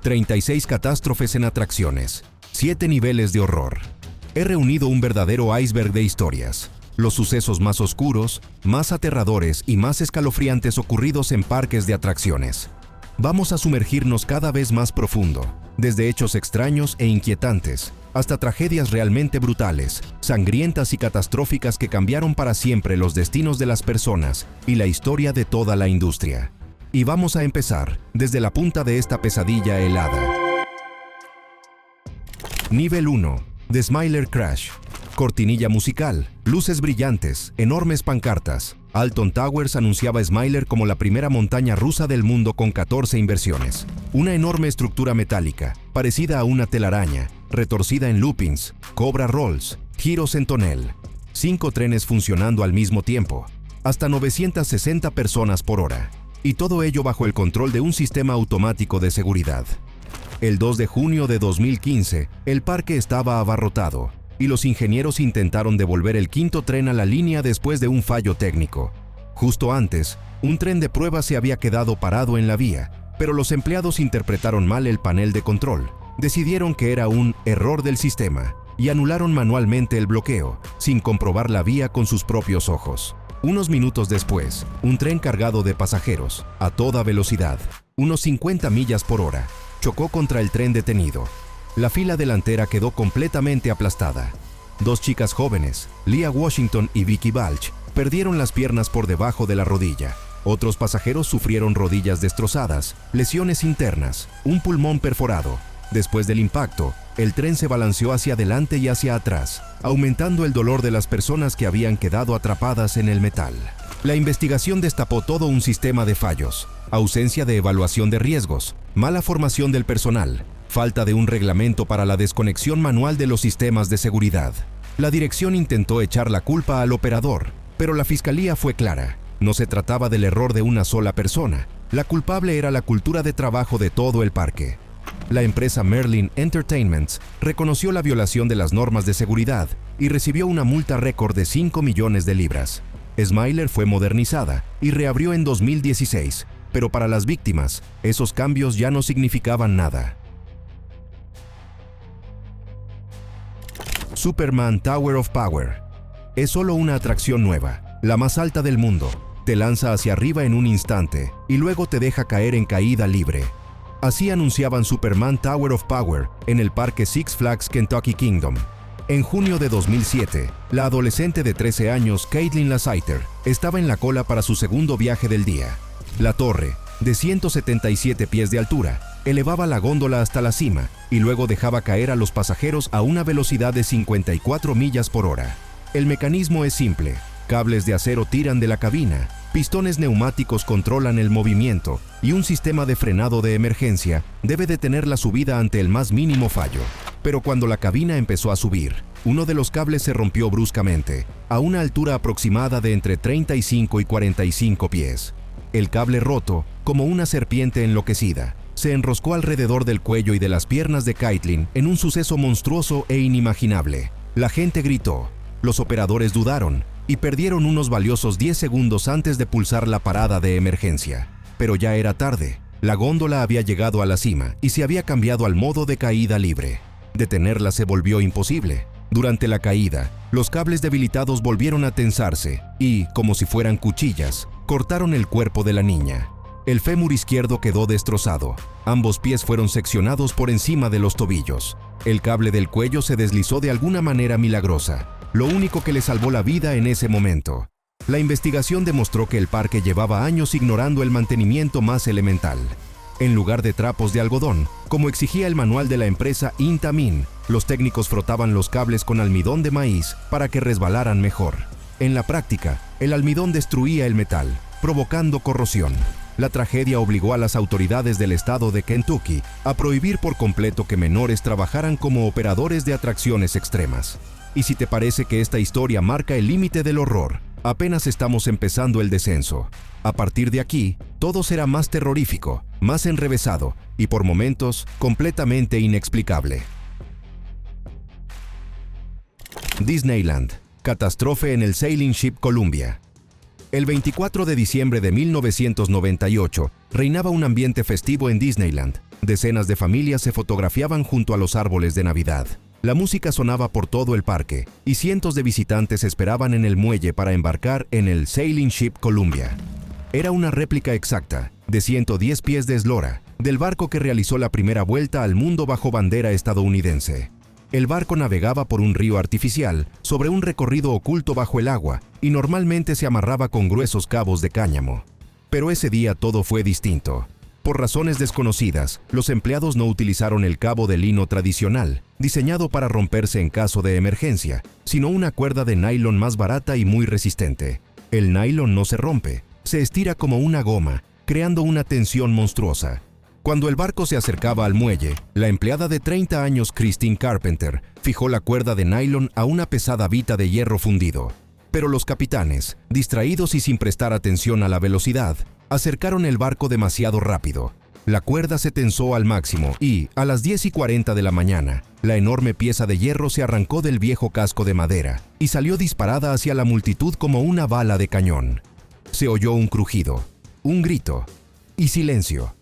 36 catástrofes en atracciones, 7 niveles de horror. He reunido un verdadero iceberg de historias. Los sucesos más oscuros, más aterradores y más escalofriantes ocurridos en parques de atracciones. Vamos a sumergirnos cada vez más profundo, desde hechos extraños e inquietantes, hasta tragedias realmente brutales, sangrientas y catastróficas que cambiaron para siempre los destinos de las personas y la historia de toda la industria. Y vamos a empezar desde la punta de esta pesadilla helada. Nivel 1. The Smiler Crash. Cortinilla musical, luces brillantes, enormes pancartas. Alton Towers anunciaba a Smiler como la primera montaña rusa del mundo con 14 inversiones. Una enorme estructura metálica, parecida a una telaraña, retorcida en loopings, cobra rolls, giros en tonel. 5 trenes funcionando al mismo tiempo. Hasta 960 personas por hora. Y todo ello bajo el control de un sistema automático de seguridad. El 2 de junio de 2015, el parque estaba abarrotado, y los ingenieros intentaron devolver el 5.º tren a la línea después de un fallo técnico. Justo antes, un tren de prueba se había quedado parado en la vía, pero los empleados interpretaron mal el panel de control, decidieron que era un error del sistema, y anularon manualmente el bloqueo, sin comprobar la vía con sus propios ojos. Unos minutos después, un tren cargado de pasajeros, a toda velocidad, unos 50 millas por hora, chocó contra el tren detenido. La fila delantera quedó completamente aplastada. 2 chicas jóvenes, Leah Washington y Vicky Balch, perdieron las piernas por debajo de la rodilla. Otros pasajeros sufrieron rodillas destrozadas, lesiones internas, un pulmón perforado. Después del impacto, el tren se balanceó hacia adelante y hacia atrás, aumentando el dolor de las personas que habían quedado atrapadas en el metal. La investigación destapó todo un sistema de fallos, ausencia de evaluación de riesgos, mala formación del personal, falta de un reglamento para la desconexión manual de los sistemas de seguridad. La dirección intentó echar la culpa al operador, pero la fiscalía fue clara. No se trataba del error de una sola persona. La culpable era la cultura de trabajo de todo el parque. La empresa Merlin Entertainments reconoció la violación de las normas de seguridad y recibió una multa récord de 5 millones de libras. Smiler fue modernizada y reabrió en 2016, pero para las víctimas, esos cambios ya no significaban nada. Superman Tower of Power. Es solo una atracción nueva, la más alta del mundo. Te lanza hacia arriba en un instante y luego te deja caer en caída libre. Así anunciaban Superman Tower of Power en el parque Six Flags Kentucky Kingdom. En junio de 2007, la adolescente de 13 años Caitlin Lasaiter estaba en la cola para su segundo viaje del día. La torre, de 177 pies de altura, elevaba la góndola hasta la cima y luego dejaba caer a los pasajeros a una velocidad de 54 millas por hora. El mecanismo es simple. Cables de acero tiran de la cabina, pistones neumáticos controlan el movimiento y un sistema de frenado de emergencia debe detener la subida ante el más mínimo fallo. Pero cuando la cabina empezó a subir, uno de los cables se rompió bruscamente, a una altura aproximada de entre 35 y 45 pies. El cable roto, como una serpiente enloquecida, se enroscó alrededor del cuello y de las piernas de Caitlin en un suceso monstruoso e inimaginable. La gente gritó, los operadores dudaron y perdieron unos valiosos 10 segundos antes de pulsar la parada de emergencia. Pero ya era tarde. La góndola había llegado a la cima y se había cambiado al modo de caída libre. Detenerla se volvió imposible. Durante la caída, los cables debilitados volvieron a tensarse y, como si fueran cuchillas, cortaron el cuerpo de la niña. El fémur izquierdo quedó destrozado. Ambos pies fueron seccionados por encima de los tobillos. El cable del cuello se deslizó de alguna manera milagrosa, lo único que le salvó la vida en ese momento. La investigación demostró que el parque llevaba años ignorando el mantenimiento más elemental. En lugar de trapos de algodón, como exigía el manual de la empresa Intamin, los técnicos frotaban los cables con almidón de maíz para que resbalaran mejor. En la práctica, el almidón destruía el metal, provocando corrosión. La tragedia obligó a las autoridades del estado de Kentucky a prohibir por completo que menores trabajaran como operadores de atracciones extremas. Y si te parece que esta historia marca el límite del horror, apenas estamos empezando el descenso. A partir de aquí, todo será más terrorífico, más enrevesado y por momentos completamente inexplicable. Disneyland. Catástrofe en el Sailing Ship Columbia. El 24 de diciembre de 1998, Reinaba un ambiente festivo en Disneyland. Decenas de familias se fotografiaban junto a los árboles de Navidad. La música sonaba por todo el parque y cientos de visitantes esperaban en el muelle para embarcar en el Sailing Ship Columbia. Era una réplica exacta, de 110 pies de eslora, del barco que realizó la primera vuelta al mundo bajo bandera estadounidense. El barco navegaba por un río artificial sobre un recorrido oculto bajo el agua y normalmente se amarraba con gruesos cabos de cáñamo. Pero ese día todo fue distinto. Por razones desconocidas, los empleados no utilizaron el cabo de lino tradicional, diseñado para romperse en caso de emergencia, sino una cuerda de nylon más barata y muy resistente. El nylon no se rompe, se estira como una goma, creando una tensión monstruosa. Cuando el barco se acercaba al muelle, la empleada de 30 años Christine Carpenter fijó la cuerda de nylon a una pesada vita de hierro fundido. Pero los capitanes, distraídos y sin prestar atención a la velocidad, acercaron el barco demasiado rápido. La cuerda se tensó al máximo y, a las 10:40 de la mañana, la enorme pieza de hierro se arrancó del viejo casco de madera y salió disparada hacia la multitud como una bala de cañón. Se oyó un crujido, un grito y silencio.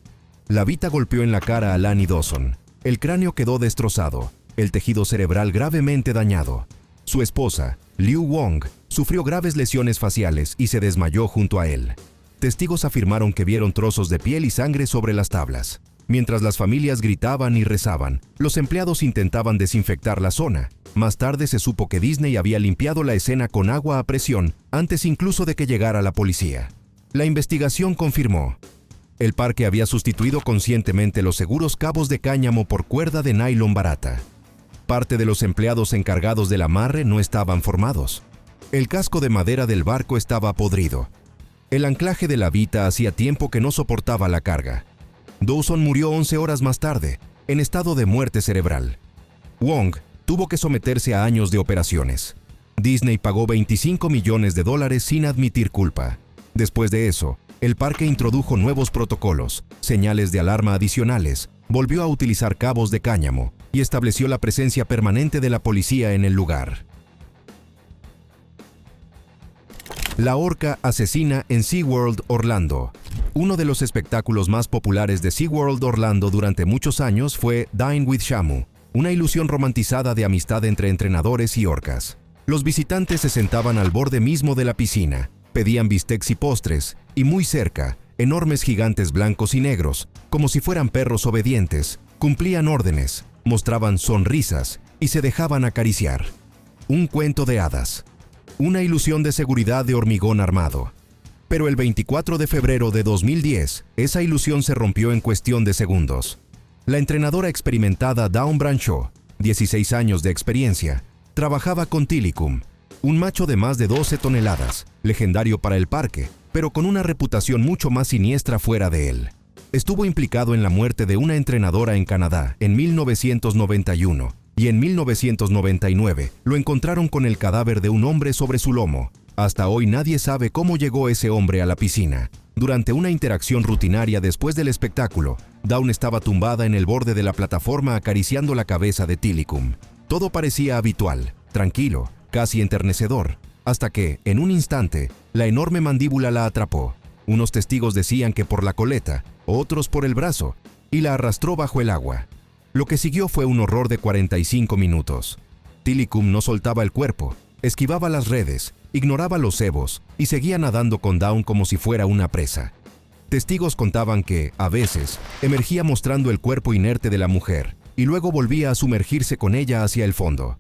La vita golpeó en la cara a Lanny Dawson. El cráneo quedó destrozado, el tejido cerebral gravemente dañado. Su esposa, Liu Wong, sufrió graves lesiones faciales y se desmayó junto a él. Testigos afirmaron que vieron trozos de piel y sangre sobre las tablas. Mientras las familias gritaban y rezaban, los empleados intentaban desinfectar la zona. Más tarde se supo que Disney había limpiado la escena con agua a presión antes incluso de que llegara la policía. La investigación confirmó: el parque había sustituido conscientemente los seguros cabos de cáñamo por cuerda de nylon barata. Parte de los empleados encargados del amarre no estaban formados. El casco de madera del barco estaba podrido. El anclaje de la vita hacía tiempo que no soportaba la carga. Dawson murió 11 horas más tarde, en estado de muerte cerebral. Wong tuvo que someterse a años de operaciones. Disney pagó $25 millones sin admitir culpa. Después de eso, el parque introdujo nuevos protocolos, señales de alarma adicionales, volvió a utilizar cabos de cáñamo y estableció la presencia permanente de la policía en el lugar. La orca asesina en SeaWorld Orlando. Uno de los espectáculos más populares de SeaWorld Orlando durante muchos años fue Dine with Shamu, una ilusión romantizada de amistad entre entrenadores y orcas. Los visitantes se sentaban al borde mismo de la piscina, pedían bistecs y postres, y muy cerca, enormes gigantes blancos y negros, como si fueran perros obedientes, cumplían órdenes, mostraban sonrisas y se dejaban acariciar. Un cuento de hadas. Una ilusión de seguridad de hormigón armado. Pero el 24 de febrero de 2010, esa ilusión se rompió en cuestión de segundos. La entrenadora experimentada Dawn Brancheau, 16 años de experiencia, trabajaba con Tilikum, un macho de más de 12 toneladas, legendario para el parque, pero con una reputación mucho más siniestra fuera de él. Estuvo implicado en la muerte de una entrenadora en Canadá en 1991 y en 1999 lo encontraron con el cadáver de un hombre sobre su lomo. Hasta hoy nadie sabe cómo llegó ese hombre a la piscina. Durante una interacción rutinaria después del espectáculo, Dawn estaba tumbada en el borde de la plataforma acariciando la cabeza de Tilikum. Todo parecía habitual, tranquilo, casi enternecedor, hasta que, en un instante, la enorme mandíbula la atrapó. Unos testigos decían que por la coleta, otros por el brazo, y la arrastró bajo el agua. Lo que siguió fue un horror de 45 minutos. Tilikum no soltaba el cuerpo, esquivaba las redes, ignoraba los cebos y seguía nadando con Dawn como si fuera una presa. Testigos contaban que, a veces, emergía mostrando el cuerpo inerte de la mujer y luego volvía a sumergirse con ella hacia el fondo.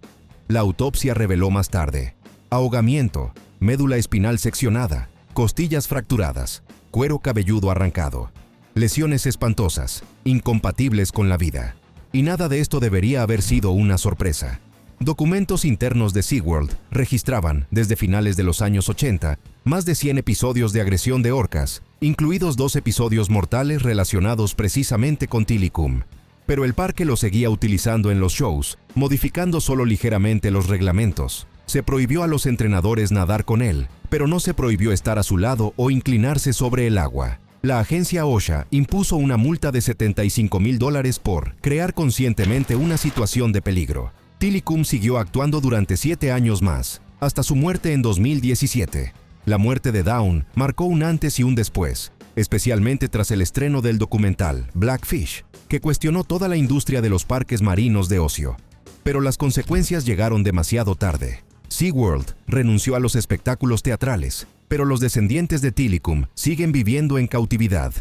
La autopsia reveló más tarde: ahogamiento, médula espinal seccionada, costillas fracturadas, cuero cabelludo arrancado, lesiones espantosas, incompatibles con la vida. Y nada de esto debería haber sido una sorpresa. Documentos internos de SeaWorld registraban, desde finales de los años 80, más de 100 episodios de agresión de orcas, incluidos 2 episodios mortales relacionados precisamente con Tilikum. Pero el parque lo seguía utilizando en los shows, modificando solo ligeramente los reglamentos. Se prohibió a los entrenadores nadar con él, pero no se prohibió estar a su lado o inclinarse sobre el agua. La agencia OSHA impuso una multa de $75,000 por crear conscientemente una situación de peligro. Tilikum siguió actuando durante 7 años más, hasta su muerte en 2017. La muerte de Dawn marcó un antes y un después. especialmente tras el estreno del documental Blackfish, que cuestionó toda la industria de los parques marinos de ocio. Pero las consecuencias llegaron demasiado tarde. SeaWorld renunció a los espectáculos teatrales, pero los descendientes de Tilikum siguen viviendo en cautividad.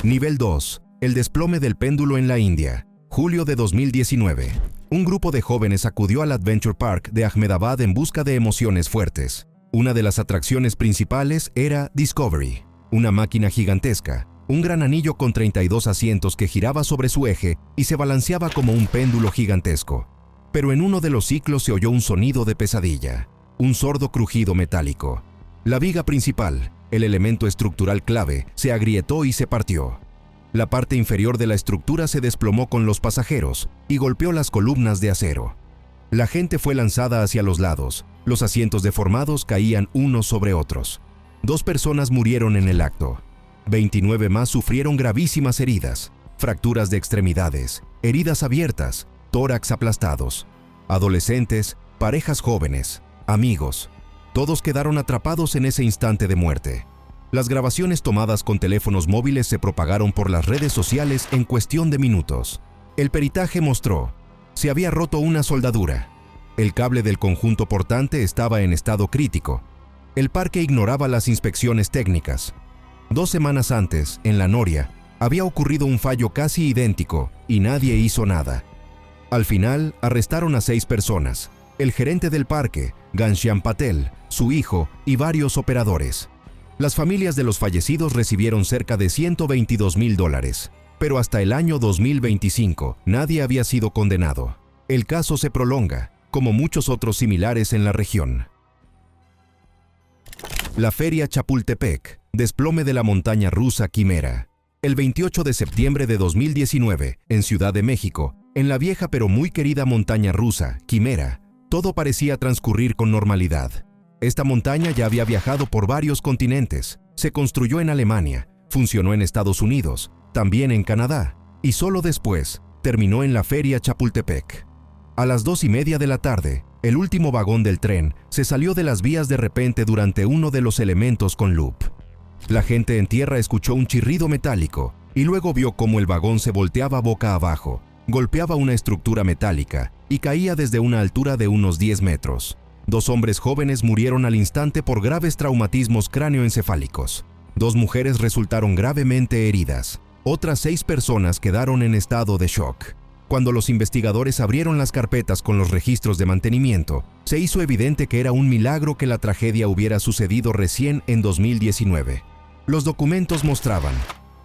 Nivel 2. El desplome del péndulo en la India. Julio de 2019. Un grupo de jóvenes acudió al Adventure Park de Ahmedabad en busca de emociones fuertes. Una de las atracciones principales era Discovery, una máquina gigantesca, un gran anillo con 32 asientos que giraba sobre su eje y se balanceaba como un péndulo gigantesco. Pero en uno de los ciclos se oyó un sonido de pesadilla, un sordo crujido metálico. La viga principal, el elemento estructural clave, se agrietó y se partió. La parte inferior de la estructura se desplomó con los pasajeros y golpeó las columnas de acero. La gente fue lanzada hacia los lados, los asientos deformados caían unos sobre otros. 2 personas murieron en el acto. 29 más sufrieron gravísimas heridas, fracturas de extremidades, heridas abiertas, tórax aplastados. Adolescentes, parejas jóvenes, amigos, todos quedaron atrapados en ese instante de muerte. Las grabaciones tomadas con teléfonos móviles se propagaron por las redes sociales en cuestión de minutos. El peritaje mostró: se había roto una soldadura. El cable del conjunto portante estaba en estado crítico. El parque ignoraba las inspecciones técnicas. 2 semanas antes, en La Noria, había ocurrido un fallo casi idéntico y nadie hizo nada. Al final, arrestaron a 6 personas: el gerente del parque, Ghanshyam Patel, su hijo y varios operadores. Las familias de los fallecidos recibieron cerca de $122,000, pero hasta el año 2025 nadie había sido condenado. El caso se prolonga, como muchos otros similares en la región. La Feria Chapultepec, desplome de la montaña rusa Quimera. El 28 de septiembre de 2019, en Ciudad de México, en la vieja pero muy querida montaña rusa Quimera, todo parecía transcurrir con normalidad. Esta montaña ya había viajado por varios continentes, se construyó en Alemania, funcionó en Estados Unidos, también en Canadá, y solo después terminó en la Feria Chapultepec. A las 2:30 de la tarde, el último vagón del tren se salió de las vías de repente durante uno de los elementos con loop. La gente en tierra escuchó un chirrido metálico y luego vio cómo el vagón se volteaba boca abajo, golpeaba una estructura metálica y caía desde una altura de unos 10 metros. 2 hombres jóvenes murieron al instante por graves traumatismos cráneoencefálicos. 2 mujeres resultaron gravemente heridas. Otras 6 personas quedaron en estado de shock. Cuando los investigadores abrieron las carpetas con los registros de mantenimiento, se hizo evidente que era un milagro que la tragedia hubiera sucedido recién en 2019. Los documentos mostraban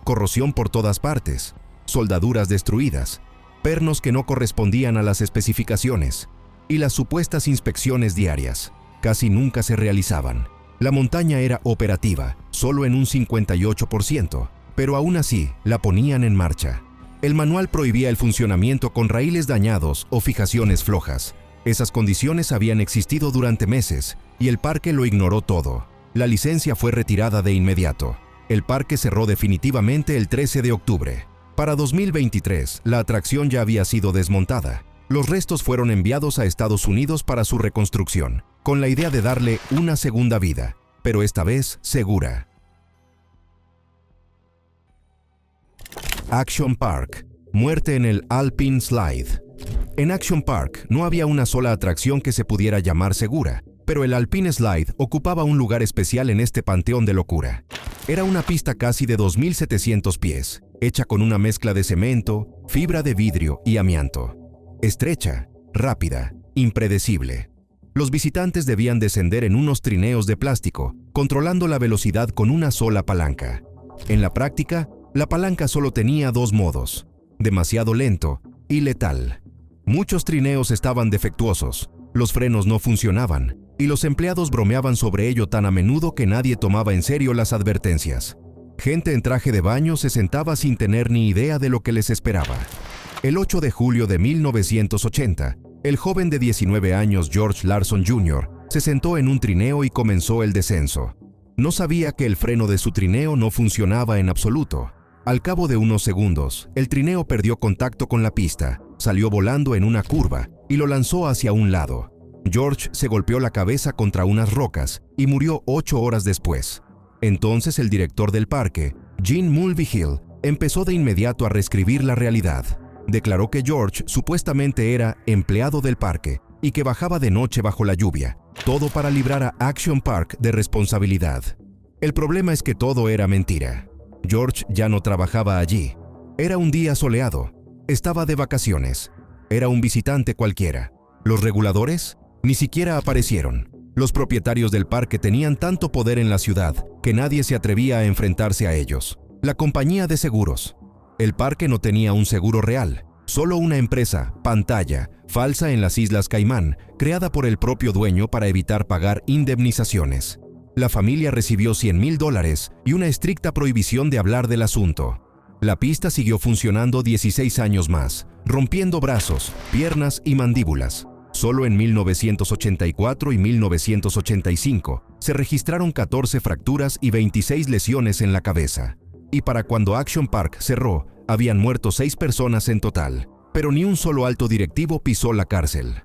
corrosión por todas partes, soldaduras destruidas, pernos que no correspondían a las especificaciones, y las supuestas inspecciones diarias casi nunca se realizaban. La montaña era operativa, solo en un 58%, pero aún así la ponían en marcha. El manual prohibía el funcionamiento con raíles dañados o fijaciones flojas. Esas condiciones habían existido durante meses y el parque lo ignoró todo. La licencia fue retirada de inmediato. El parque cerró definitivamente el 13 de octubre. Para 2023, la atracción ya había sido desmontada. Los restos fueron enviados a Estados Unidos para su reconstrucción, con la idea de darle una segunda vida, pero esta vez segura. Action Park. Muerte en el Alpine Slide. En Action Park no había una sola atracción que se pudiera llamar segura, pero el Alpine Slide ocupaba un lugar especial en este panteón de locura. Era una pista casi de 2.700 pies, hecha con una mezcla de cemento, fibra de vidrio y amianto. Estrecha, rápida, impredecible. Los visitantes debían descender en unos trineos de plástico, controlando la velocidad con una sola palanca. En la práctica, la palanca solo tenía 2 modos: demasiado lento y letal. Muchos trineos estaban defectuosos, los frenos no funcionaban, y los empleados bromeaban sobre ello tan a menudo que nadie tomaba en serio las advertencias. Gente en traje de baño se sentaba sin tener ni idea de lo que les esperaba. El 8 de julio de 1980, el joven de 19 años George Larson Jr. se sentó en un trineo y comenzó el descenso. No sabía que el freno de su trineo no funcionaba en absoluto. Al cabo de unos segundos, el trineo perdió contacto con la pista, salió volando en una curva y lo lanzó hacia un lado. George se golpeó la cabeza contra unas rocas y murió 8 horas después. Entonces el director del parque, Gene Mulvihill, empezó de inmediato a reescribir la realidad. Declaró que George supuestamente era empleado del parque y que bajaba de noche bajo la lluvia, todo para librar a Action Park de responsabilidad. El problema es que todo era mentira. George ya no trabajaba allí. Era un día soleado. Estaba de vacaciones. Era un visitante cualquiera. Los reguladores ni siquiera aparecieron. Los propietarios del parque tenían tanto poder en la ciudad que nadie se atrevía a enfrentarse a ellos. La compañía de seguros. El parque no tenía un seguro real, solo una empresa, pantalla, falsa en las Islas Caimán, creada por el propio dueño para evitar pagar indemnizaciones. La familia recibió $100,000 y una estricta prohibición de hablar del asunto. La pista siguió funcionando 16 años más, rompiendo brazos, piernas y mandíbulas. Solo en 1984 y 1985 se registraron 14 fracturas y 26 lesiones en la cabeza. Y para cuando Action Park cerró, habían muerto 6 personas en total, pero ni un solo alto directivo pisó la cárcel.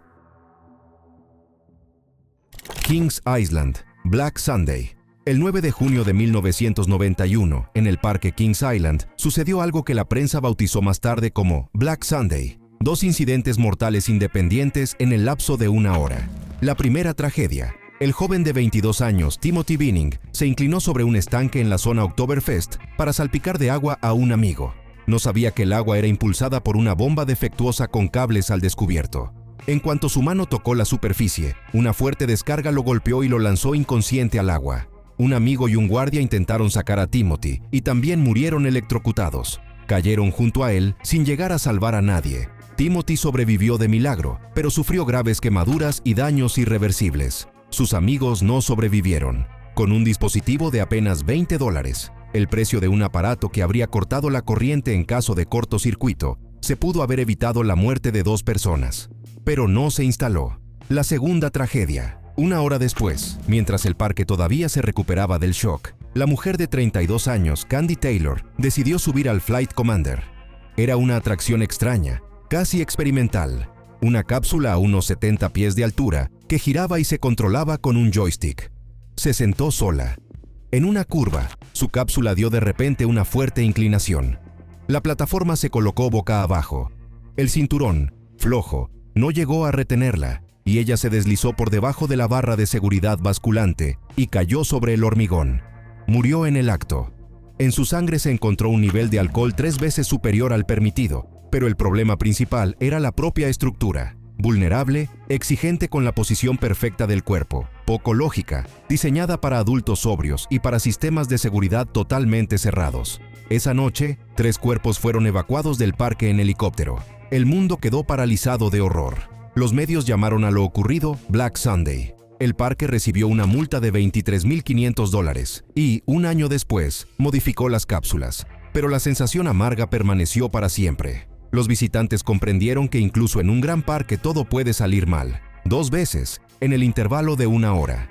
Kings Island, Black Sunday. El 9 de junio de 1991, en el parque Kings Island, sucedió algo que la prensa bautizó más tarde como Black Sunday. 2 incidentes mortales independientes en el lapso de 1 hora. La primera tragedia. El joven de 22 años, Timothy Binning, se inclinó sobre un estanque en la zona Oktoberfest para salpicar de agua a un amigo. No sabía que el agua era impulsada por una bomba defectuosa con cables al descubierto. En cuanto su mano tocó la superficie, una fuerte descarga lo golpeó y lo lanzó inconsciente al agua. Un amigo y un guardia intentaron sacar a Timothy y también murieron electrocutados. Cayeron junto a él sin llegar a salvar a nadie. Timothy sobrevivió de milagro, pero sufrió graves quemaduras y daños irreversibles. Sus amigos no sobrevivieron. Con un dispositivo de apenas $20, el precio de un aparato que habría cortado la corriente en caso de cortocircuito, se pudo haber evitado la muerte de 2 personas. Pero no se instaló. La segunda tragedia. 1 hora después, mientras el parque todavía se recuperaba del shock, la mujer de 32 años, Candy Taylor, decidió subir al Flight Commander. Era una atracción extraña, casi experimental, una cápsula a unos 70 pies de altura que giraba y se controlaba con un joystick. Se sentó sola. En una curva, su cápsula dio de repente una fuerte inclinación. La plataforma se colocó boca abajo. El cinturón, flojo, no llegó a retenerla, y ella se deslizó por debajo de la barra de seguridad basculante y cayó sobre el hormigón. Murió en el acto. En su sangre se encontró un nivel de alcohol 3 veces superior al permitido, pero el problema principal era la propia estructura, vulnerable, exigente con la posición perfecta del cuerpo, poco lógica, diseñada para adultos sobrios y para sistemas de seguridad totalmente cerrados. Esa noche, 3 cuerpos fueron evacuados del parque en helicóptero. El mundo quedó paralizado de horror. Los medios llamaron a lo ocurrido Black Sunday. El parque recibió una multa de $23,500 y, 1 año después, modificó las cápsulas. Pero la sensación amarga permaneció para siempre. Los visitantes comprendieron que incluso en un gran parque todo puede salir mal. 2 veces, en el intervalo de 1 hora.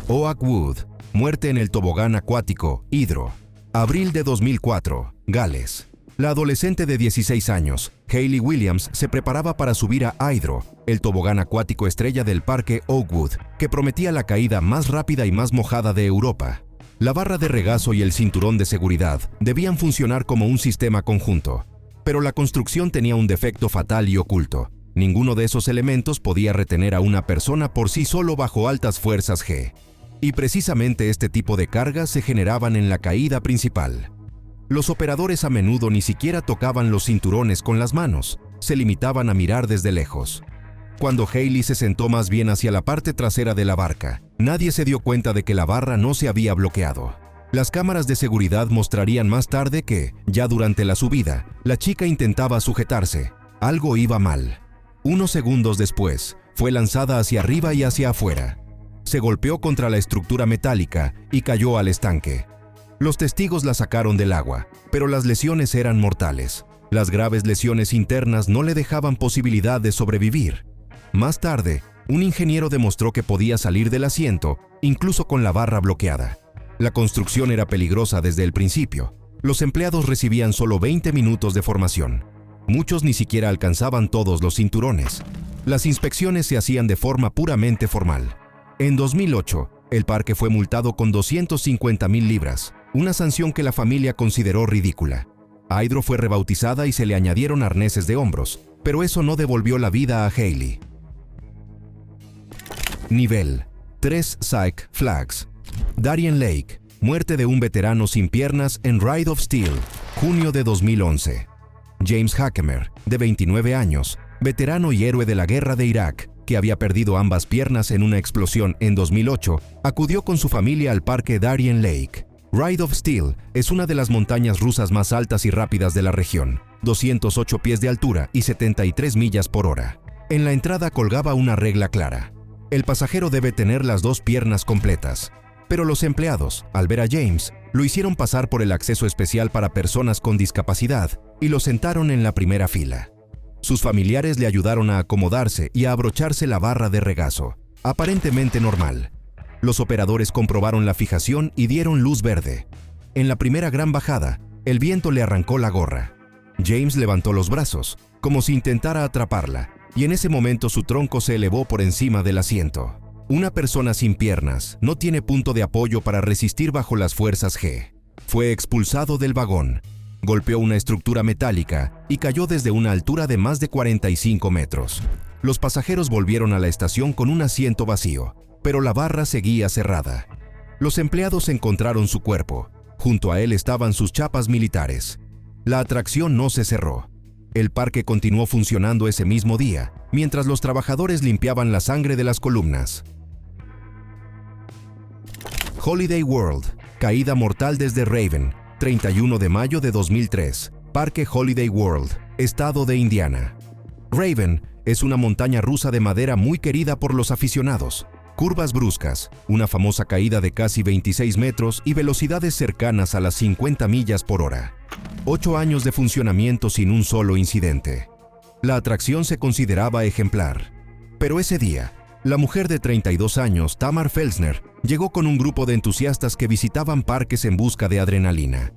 Oak Wood, muerte en el tobogán acuático Hydro. Abril de 2004, Gales. La adolescente de 16 años, Hayley Williams, se preparaba para subir a Hydro, el tobogán acuático estrella del parque Oakwood, que prometía la caída más rápida y más mojada de Europa. La barra de regazo y el cinturón de seguridad debían funcionar como un sistema conjunto, pero la construcción tenía un defecto fatal y oculto. Ninguno de esos elementos podía retener a una persona por sí solo bajo altas fuerzas G. Y precisamente este tipo de cargas se generaban en la caída principal. Los operadores a menudo ni siquiera tocaban los cinturones con las manos, se limitaban a mirar desde lejos. Cuando Hayley se sentó más bien hacia la parte trasera de la barca, nadie se dio cuenta de que la barra no se había bloqueado. Las cámaras de seguridad mostrarían más tarde que, ya durante la subida, la chica intentaba sujetarse. Algo iba mal. Unos segundos después, fue lanzada hacia arriba y hacia afuera. Se golpeó contra la estructura metálica y cayó al estanque. Los testigos la sacaron del agua, pero las lesiones eran mortales. Las graves lesiones internas no le dejaban posibilidad de sobrevivir. Más tarde, un ingeniero demostró que podía salir del asiento, incluso con la barra bloqueada. La construcción era peligrosa desde el principio. Los empleados recibían solo 20 minutos de formación. Muchos ni siquiera alcanzaban todos los cinturones. Las inspecciones se hacían de forma puramente formal. En 2008, el parque fue multado con 250,000 libras, una sanción que la familia consideró ridícula. Hydro fue rebautizada y se le añadieron arneses de hombros, pero eso no devolvió la vida a Hailey. Nivel 3 Psych Flags. Darien Lake, muerte de un veterano sin piernas en Ride of Steel, junio de 2011. James Hackemer, de 29 años, veterano y héroe de la guerra de Irak, que había perdido ambas piernas en una explosión en 2008, acudió con su familia al parque Darien Lake. Ride of Steel es una de las montañas rusas más altas y rápidas de la región, 208 pies de altura y 73 millas por hora. En la entrada colgaba una regla clara: el pasajero debe tener las dos piernas completas. Pero los empleados, al ver a James, lo hicieron pasar por el acceso especial para personas con discapacidad y lo sentaron en la primera fila. Sus familiares le ayudaron a acomodarse y a abrocharse la barra de regazo, aparentemente normal. Los operadores comprobaron la fijación y dieron luz verde. En la primera gran bajada, el viento le arrancó la gorra. James levantó los brazos, como si intentara atraparla, y en ese momento su tronco se elevó por encima del asiento. Una persona sin piernas no tiene punto de apoyo para resistir bajo las fuerzas G. Fue expulsado del vagón, golpeó una estructura metálica y cayó desde una altura de más de 45 metros. Los pasajeros volvieron a la estación con un asiento vacío, pero la barra seguía cerrada. Los empleados encontraron su cuerpo. Junto a él estaban sus chapas militares. La atracción no se cerró. El parque continuó funcionando ese mismo día, mientras los trabajadores limpiaban la sangre de las columnas. Holiday World, caída mortal desde Raven, 31 de mayo de 2003, Parque Holiday World, estado de Indiana. Raven es una montaña rusa de madera muy querida por los aficionados. Curvas bruscas, una famosa caída de casi 26 metros y velocidades cercanas a las 50 millas por hora. 8 años de funcionamiento sin un solo incidente. La atracción se consideraba ejemplar. Pero ese día, la mujer de 32 años, Tamar Felsner, llegó con un grupo de entusiastas que visitaban parques en busca de adrenalina.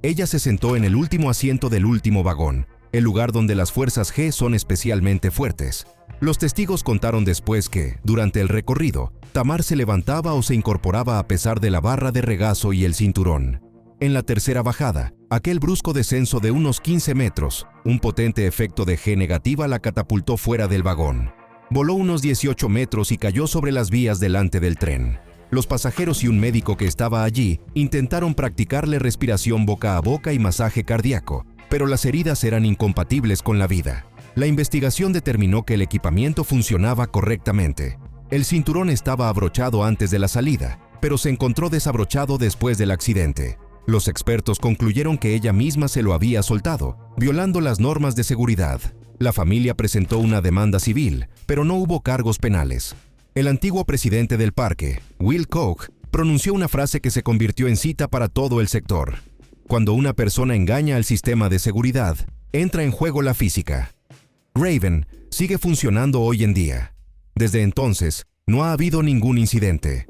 Ella se sentó en el último asiento del último vagón, el lugar donde las fuerzas G son especialmente fuertes. Los testigos contaron después que, durante el recorrido, Tamar se levantaba o se incorporaba a pesar de la barra de regazo y el cinturón. En la tercera bajada, aquel brusco descenso de unos 15 metros, un potente efecto de G negativa la catapultó fuera del vagón. Voló unos 18 metros y cayó sobre las vías delante del tren. Los pasajeros y un médico que estaba allí intentaron practicarle respiración boca a boca y masaje cardíaco, pero las heridas eran incompatibles con la vida. La investigación determinó que el equipamiento funcionaba correctamente. El cinturón estaba abrochado antes de la salida, pero se encontró desabrochado después del accidente. Los expertos concluyeron que ella misma se lo había soltado, violando las normas de seguridad. La familia presentó una demanda civil, pero no hubo cargos penales. El antiguo presidente del parque, Will Koch, pronunció una frase que se convirtió en cita para todo el sector. Cuando una persona engaña al sistema de seguridad, entra en juego la física. Raven sigue funcionando hoy en día. Desde entonces, no ha habido ningún incidente.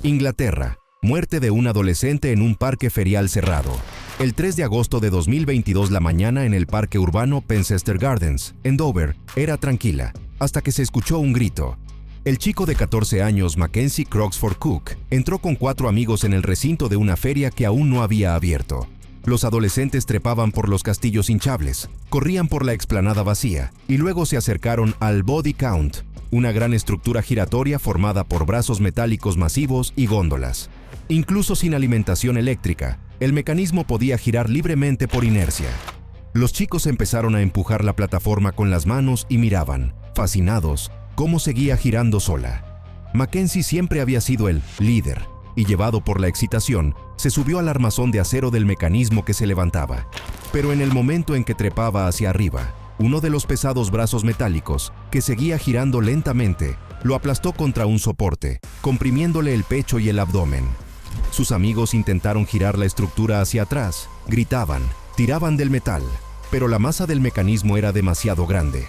Inglaterra. Muerte de un adolescente en un parque ferial cerrado. El 3 de agosto de 2022 la mañana en el parque urbano Pencester Gardens, en Dover, era tranquila, hasta que se escuchó un grito. El chico de 14 años, Mackenzie Croxford Cook, entró con 4 amigos en el recinto de una feria que aún no había abierto. Los adolescentes trepaban por los castillos hinchables, corrían por la explanada vacía y luego se acercaron al Body Count, una gran estructura giratoria formada por brazos metálicos masivos y góndolas. Incluso sin alimentación eléctrica, el mecanismo podía girar libremente por inercia. Los chicos empezaron a empujar la plataforma con las manos y miraban, fascinados, cómo seguía girando sola. Mackenzie siempre había sido el líder, y llevado por la excitación, se subió al armazón de acero del mecanismo que se levantaba. Pero en el momento en que trepaba hacia arriba, uno de los pesados brazos metálicos, que seguía girando lentamente, lo aplastó contra un soporte, comprimiéndole el pecho y el abdomen. Sus amigos intentaron girar la estructura hacia atrás, gritaban, tiraban del metal, pero la masa del mecanismo era demasiado grande.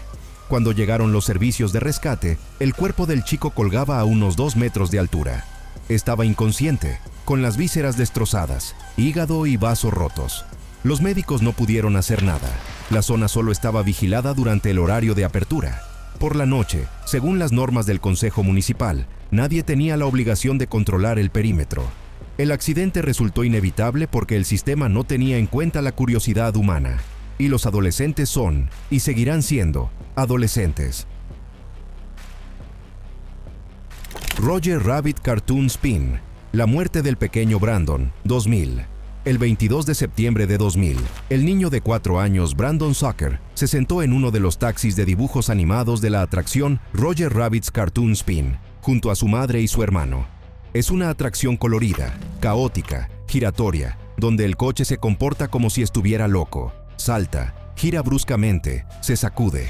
Cuando llegaron los servicios de rescate, el cuerpo del chico colgaba a unos 2 metros de altura. Estaba inconsciente, con las vísceras destrozadas, hígado y vasos rotos. Los médicos no pudieron hacer nada. La zona solo estaba vigilada durante el horario de apertura. Por la noche, según las normas del Consejo Municipal, nadie tenía la obligación de controlar el perímetro. El accidente resultó inevitable porque el sistema no tenía en cuenta la curiosidad humana. Y los adolescentes son, y seguirán siendo, adolescentes. Roger Rabbit Cartoon Spin. La muerte del pequeño Brandon, 2000. El 22 de septiembre de 2000, el niño de 4 años Brandon Zucker se sentó en uno de los taxis de dibujos animados de la atracción Roger Rabbit's Cartoon Spin, junto a su madre y su hermano. Es una atracción colorida, caótica, giratoria, donde el coche se comporta como si estuviera loco, salta, gira bruscamente, se sacude.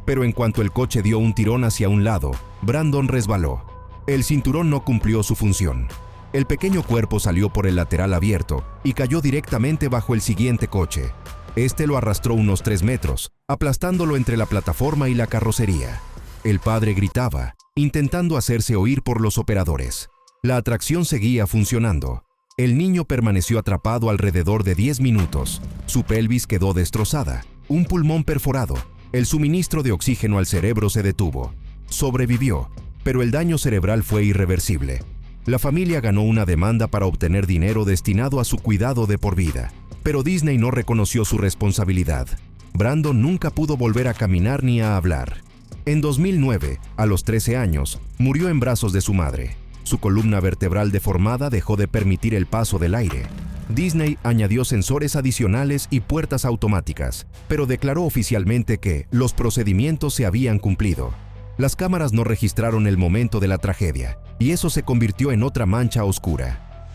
Pero en cuanto el coche dio un tirón hacia un lado, Brandon resbaló. El cinturón no cumplió su función. El pequeño cuerpo salió por el lateral abierto y cayó directamente bajo el siguiente coche. Este lo arrastró unos 3 metros, aplastándolo entre la plataforma y la carrocería. El padre gritaba, intentando hacerse oír por los operadores. La atracción seguía funcionando. El niño permaneció atrapado alrededor de 10 minutos. Su pelvis quedó destrozada, un pulmón perforado. El suministro de oxígeno al cerebro se detuvo. Sobrevivió, pero el daño cerebral fue irreversible. La familia ganó una demanda para obtener dinero destinado a su cuidado de por vida, pero Disney no reconoció su responsabilidad. Brandon nunca pudo volver a caminar ni a hablar. En 2009, a los 13 años, murió en brazos de su madre. Su columna vertebral deformada dejó de permitir el paso del aire. Disney añadió sensores adicionales y puertas automáticas, pero declaró oficialmente que los procedimientos se habían cumplido. Las cámaras no registraron el momento de la tragedia, y eso se convirtió en otra mancha oscura.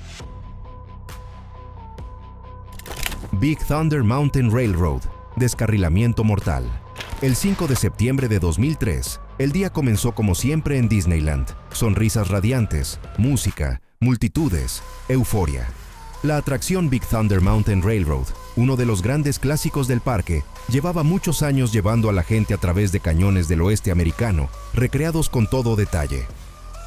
Big Thunder Mountain Railroad, descarrilamiento mortal. El 5 de septiembre de 2003, el día comenzó como siempre en Disneyland. Sonrisas radiantes, música, multitudes, euforia. La atracción Big Thunder Mountain Railroad, uno de los grandes clásicos del parque, llevaba muchos años llevando a la gente a través de cañones del oeste americano, recreados con todo detalle.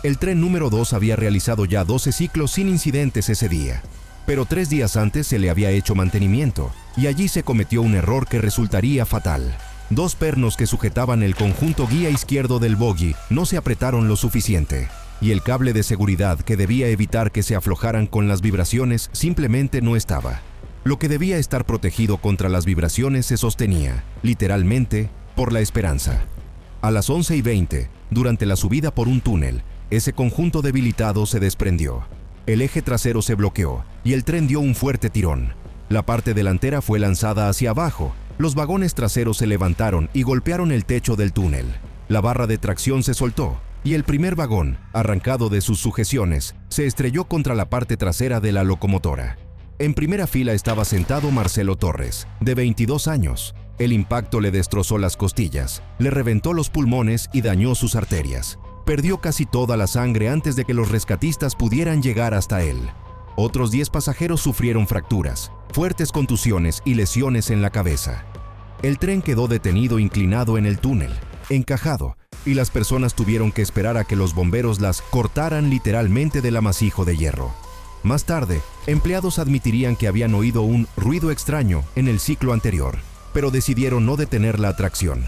El tren número 2 había realizado ya 12 ciclos sin incidentes ese día, pero 3 días antes se le había hecho mantenimiento, y allí se cometió un error que resultaría fatal. 2 pernos que sujetaban el conjunto guía izquierdo del bogie no se apretaron lo suficiente, y el cable de seguridad que debía evitar que se aflojaran con las vibraciones simplemente no estaba. Lo que debía estar protegido contra las vibraciones se sostenía, literalmente, por la esperanza. A las 11:20, durante la subida por un túnel, ese conjunto debilitado se desprendió. El eje trasero se bloqueó y el tren dio un fuerte tirón. La parte delantera fue lanzada hacia abajo, los vagones traseros se levantaron y golpearon el techo del túnel. La barra de tracción se soltó y el primer vagón, arrancado de sus sujeciones, se estrelló contra la parte trasera de la locomotora. En primera fila estaba sentado Marcelo Torres, de 22 años. El impacto le destrozó las costillas, le reventó los pulmones y dañó sus arterias. Perdió casi toda la sangre antes de que los rescatistas pudieran llegar hasta él. Otros 10 pasajeros sufrieron fracturas, fuertes contusiones y lesiones en la cabeza. El tren quedó detenido inclinado en el túnel, encajado, y las personas tuvieron que esperar a que los bomberos las cortaran literalmente del amasijo de hierro. Más tarde, empleados admitirían que habían oído un ruido extraño en el ciclo anterior, pero decidieron no detener la atracción.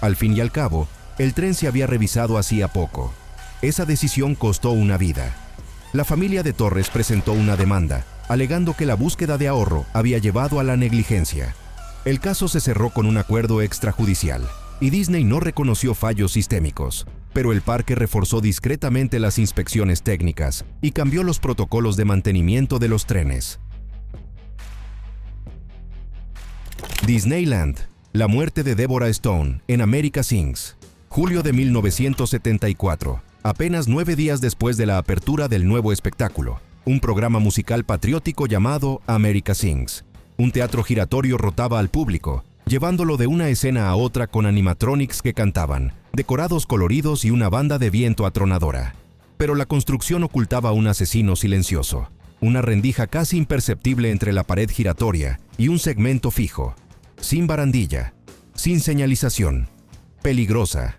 Al fin y al cabo, el tren se había revisado hacía poco. Esa decisión costó una vida. La familia de Torres presentó una demanda, alegando que la búsqueda de ahorro había llevado a la negligencia. El caso se cerró con un acuerdo extrajudicial, y Disney no reconoció fallos sistémicos, pero el parque reforzó discretamente las inspecciones técnicas y cambió los protocolos de mantenimiento de los trenes. Disneyland, la muerte de Deborah Stone en America Sings. Julio de 1974, apenas 9 días después de la apertura del nuevo espectáculo, un programa musical patriótico llamado America Sings. Un teatro giratorio rotaba al público, llevándolo de una escena a otra con animatronics que cantaban, decorados coloridos y una banda de viento atronadora. Pero la construcción ocultaba un asesino silencioso, una rendija casi imperceptible entre la pared giratoria y un segmento fijo, sin barandilla, sin señalización, peligrosa.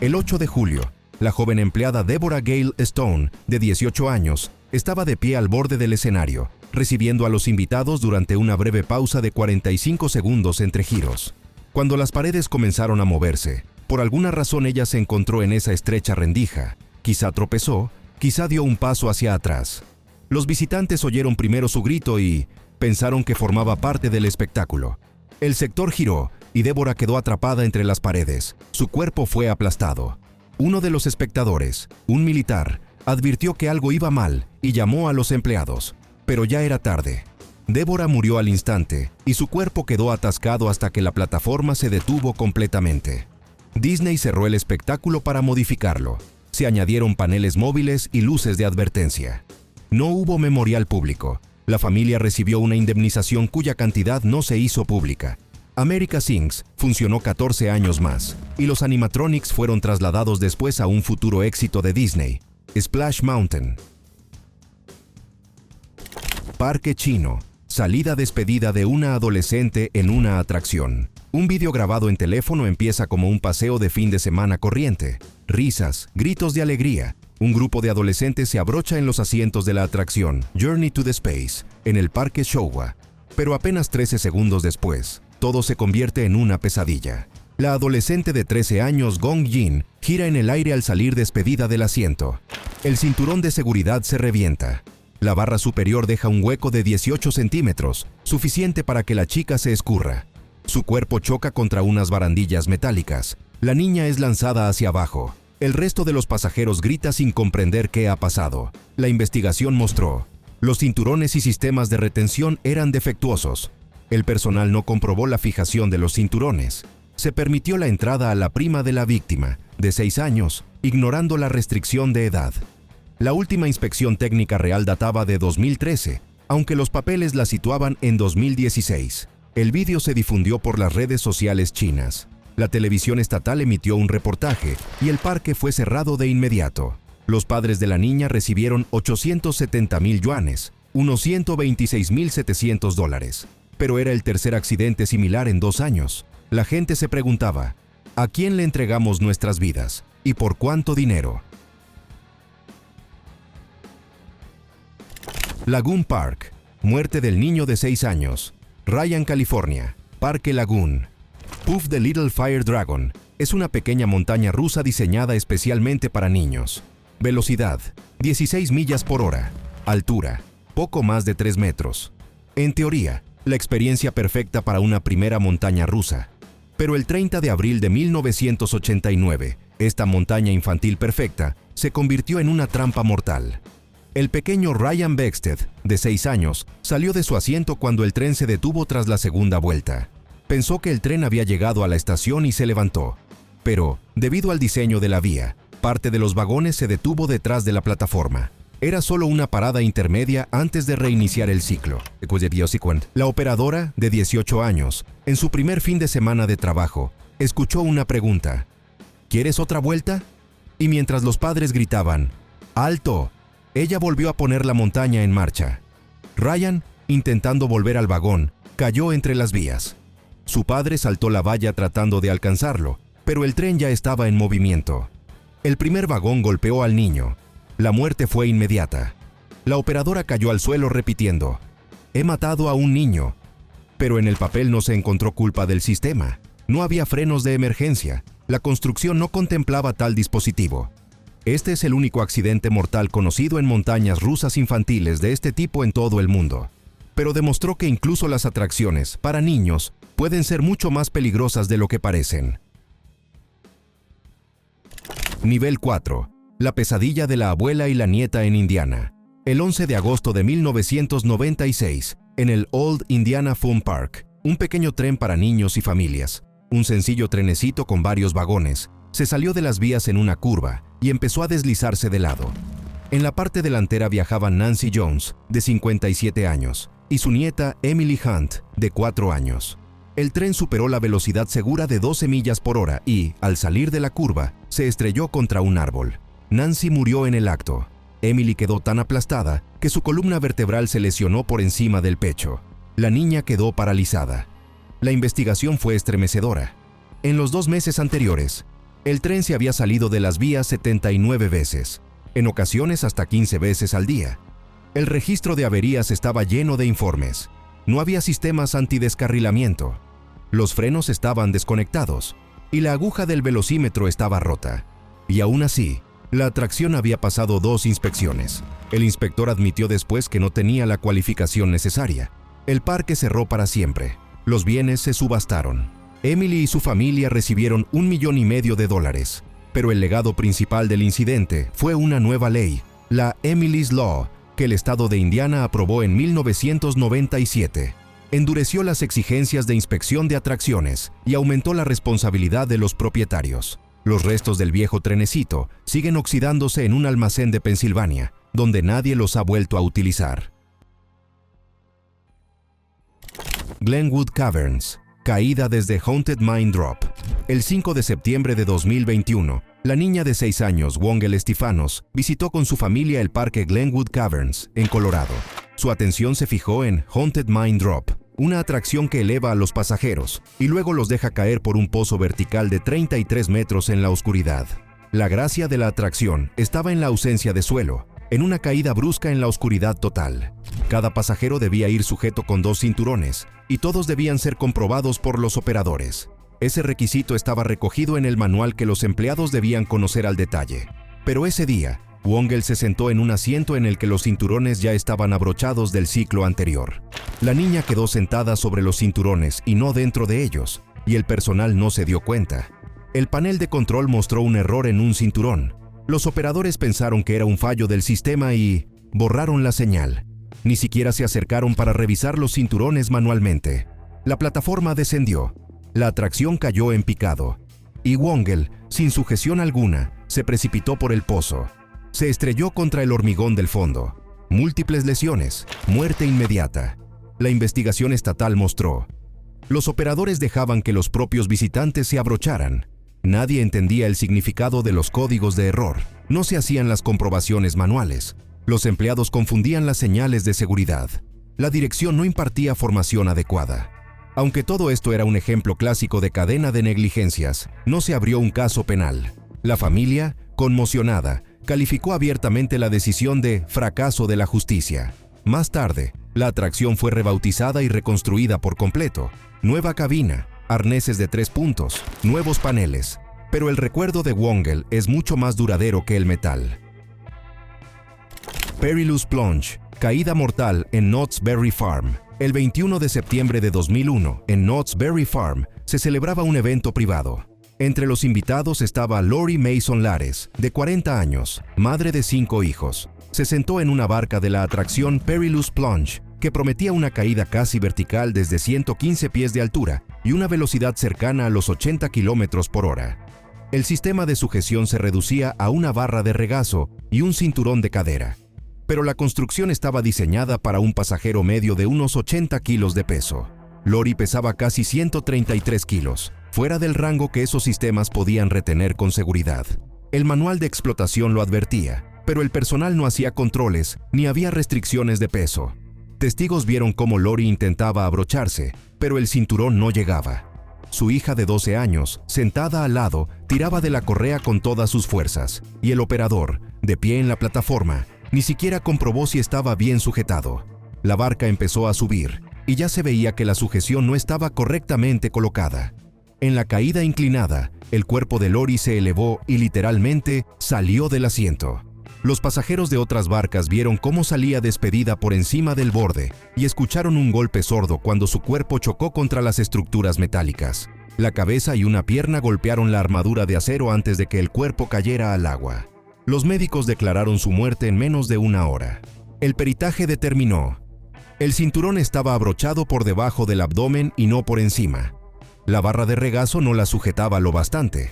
El 8 de julio, la joven empleada Deborah Gale Stone, de 18 años, estaba de pie al borde del escenario, recibiendo a los invitados durante una breve pausa de 45 segundos entre giros. Cuando las paredes comenzaron a moverse, por alguna razón ella se encontró en esa estrecha rendija. Quizá tropezó, quizá dio un paso hacia atrás. Los visitantes oyeron primero su grito y pensaron que formaba parte del espectáculo. El sector giró y Deborah quedó atrapada entre las paredes. Su cuerpo fue aplastado. Uno de los espectadores, un militar, advirtió que algo iba mal y llamó a los empleados, pero ya era tarde. Deborah murió al instante y su cuerpo quedó atascado hasta que la plataforma se detuvo completamente. Disney cerró el espectáculo para modificarlo. Se añadieron paneles móviles y luces de advertencia. No hubo memorial público. La familia recibió una indemnización cuya cantidad no se hizo pública. America Sings funcionó 14 años más, y los animatronics fueron trasladados después a un futuro éxito de Disney, Splash Mountain. Parque chino. Salida despedida de una adolescente en una atracción. Un vídeo grabado en teléfono empieza como un paseo de fin de semana corriente. Risas, gritos de alegría. Un grupo de adolescentes se abrocha en los asientos de la atracción Journey to the Space, en el Parque Showa. Pero apenas 13 segundos después, todo se convierte en una pesadilla. La adolescente de 13 años, Gong Jin, gira en el aire al salir despedida del asiento. El cinturón de seguridad se revienta. La barra superior deja un hueco de 18 centímetros, suficiente para que la chica se escurra. Su cuerpo choca contra unas barandillas metálicas. La niña es lanzada hacia abajo. El resto de los pasajeros grita sin comprender qué ha pasado. La investigación mostró: los cinturones y sistemas de retención eran defectuosos. El personal no comprobó la fijación de los cinturones. Se permitió la entrada a la prima de la víctima, de 6 años, ignorando la restricción de edad. La última inspección técnica real databa de 2013, aunque los papeles la situaban en 2016. El vídeo se difundió por las redes sociales chinas. La televisión estatal emitió un reportaje y el parque fue cerrado de inmediato. Los padres de la niña recibieron 870,000 yuanes, unos $126,700. Pero era el tercer accidente similar en 2 años. La gente se preguntaba: ¿a quién le entregamos nuestras vidas? ¿Y por cuánto dinero? Lagoon Park. Muerte del niño de 6 años. Ryan, California. Parque Lagoon. Puff the Little Fire Dragon es una pequeña montaña rusa diseñada especialmente para niños. Velocidad: 16 millas por hora. Altura: poco más de 3 metros. En teoría, la experiencia perfecta para una primera montaña rusa. Pero el 30 de abril de 1989, esta montaña infantil perfecta se convirtió en una trampa mortal. El pequeño Ryan Beckstead, de 6 años, salió de su asiento cuando el tren se detuvo tras la segunda vuelta. Pensó que el tren había llegado a la estación y se levantó. Pero, debido al diseño de la vía, parte de los vagones se detuvo detrás de la plataforma. Era solo una parada intermedia antes de reiniciar el ciclo. La operadora, de 18 años, en su primer fin de semana de trabajo, escuchó una pregunta: ¿quieres otra vuelta? Y mientras los padres gritaban: ¡alto!, ella volvió a poner la montaña en marcha. Ryan, intentando volver al vagón, cayó entre las vías. Su padre saltó la valla tratando de alcanzarlo, pero el tren ya estaba en movimiento. El primer vagón golpeó al niño. La muerte fue inmediata. La operadora cayó al suelo repitiendo: «He matado a un niño». Pero en el papel no se encontró culpa del sistema. No había frenos de emergencia. La construcción no contemplaba tal dispositivo. Este es el único accidente mortal conocido en montañas rusas infantiles de este tipo en todo el mundo. Pero demostró que incluso las atracciones para niños pueden ser mucho más peligrosas de lo que parecen. Nivel 4. La pesadilla de la abuela y la nieta en Indiana. El 11 de agosto de 1996, en el Old Indiana Fun Park, un pequeño tren para niños y familias, un sencillo trenecito con varios vagones, se salió de las vías en una curva y empezó a deslizarse de lado. En la parte delantera viajaban Nancy Jones, de 57 años, y su nieta Emily Hunt, de 4 años. El tren superó la velocidad segura de 12 millas por hora y, al salir de la curva, se estrelló contra un árbol. Nancy murió en el acto. Emily quedó tan aplastada que su columna vertebral se lesionó por encima del pecho. La niña quedó paralizada. La investigación fue estremecedora. En los 2 meses anteriores, el tren se había salido de las vías 79 veces, en ocasiones hasta 15 veces al día. El registro de averías estaba lleno de informes. No había sistemas antidescarrilamiento. Los frenos estaban desconectados y la aguja del velocímetro estaba rota. Y aún así, la atracción había pasado 2 inspecciones. El inspector admitió después que no tenía la cualificación necesaria. El parque cerró para siempre. Los bienes se subastaron. Emily y su familia recibieron $1,5 millones, pero el legado principal del incidente fue una nueva ley, la Emily's Law, que el estado de Indiana aprobó en 1997. Endureció las exigencias de inspección de atracciones y aumentó la responsabilidad de los propietarios. Los restos del viejo trenecito siguen oxidándose en un almacén de Pensilvania, donde nadie los ha vuelto a utilizar. Glenwood Caverns. Caída desde Haunted Mine Drop. El 5 de septiembre de 2021, la niña de 6 años, Wongel Stefanos, visitó con su familia el parque Glenwood Caverns, en Colorado. Su atención se fijó en Haunted Mine Drop, una atracción que eleva a los pasajeros y luego los deja caer por un pozo vertical de 33 metros en la oscuridad. La gracia de la atracción estaba en la ausencia de suelo, en una caída brusca en la oscuridad total. Cada pasajero debía ir sujeto con 2 cinturones, y todos debían ser comprobados por los operadores. Ese requisito estaba recogido en el manual que los empleados debían conocer al detalle. Pero ese día, Wongel se sentó en un asiento en el que los cinturones ya estaban abrochados del ciclo anterior. La niña quedó sentada sobre los cinturones y no dentro de ellos, y el personal no se dio cuenta. El panel de control mostró un error en un cinturón. Los operadores pensaron que era un fallo del sistema y borraron la señal. Ni siquiera se acercaron para revisar los cinturones manualmente. La plataforma descendió. La atracción cayó en picado. Y Wongel, sin sujeción alguna, se precipitó por el pozo. Se estrelló contra el hormigón del fondo. Múltiples lesiones, muerte inmediata. La investigación estatal mostró: los operadores dejaban que los propios visitantes se abrocharan. Nadie entendía el significado de los códigos de error. No se hacían las comprobaciones manuales. Los empleados confundían las señales de seguridad. La dirección no impartía formación adecuada. Aunque todo esto era un ejemplo clásico de cadena de negligencias, no se abrió un caso penal. La familia, conmocionada, calificó abiertamente la decisión de fracaso de la justicia. Más tarde, la atracción fue rebautizada y reconstruida por completo. Nueva cabina, arneses de 3 puntos, nuevos paneles. Pero el recuerdo de Wongel es mucho más duradero que el metal. Perilous Plunge, caída mortal en Knott's Berry Farm. El 21 de septiembre de 2001, en Knott's Berry Farm, se celebraba un evento privado. Entre los invitados estaba Lori Mason Lares, de 40 años, madre de 5 hijos. Se sentó en una barca de la atracción Perilous Plunge, que prometía una caída casi vertical desde 115 pies de altura y una velocidad cercana a los 80 kilómetros por hora. El sistema de sujeción se reducía a una barra de regazo y un cinturón de cadera. Pero la construcción estaba diseñada para un pasajero medio de unos 80 kilos de peso. Lori pesaba casi 133 kilos, fuera del rango que esos sistemas podían retener con seguridad. El manual de explotación lo advertía, pero el personal no hacía controles ni había restricciones de peso. Testigos vieron cómo Lori intentaba abrocharse, pero el cinturón no llegaba. Su hija de 12 años, sentada al lado, tiraba de la correa con todas sus fuerzas, y el operador, de pie en la plataforma, ni siquiera comprobó si estaba bien sujetado. La barca empezó a subir, y ya se veía que la sujeción no estaba correctamente colocada. En la caída inclinada, el cuerpo de Lori se elevó y literalmente salió del asiento. Los pasajeros de otras barcas vieron cómo salía despedida por encima del borde y escucharon un golpe sordo cuando su cuerpo chocó contra las estructuras metálicas. La cabeza y una pierna golpearon la armadura de acero antes de que el cuerpo cayera al agua. Los médicos declararon su muerte en menos de 1 hora. El peritaje determinó: el cinturón estaba abrochado por debajo del abdomen y no por encima. La barra de regazo no la sujetaba lo bastante.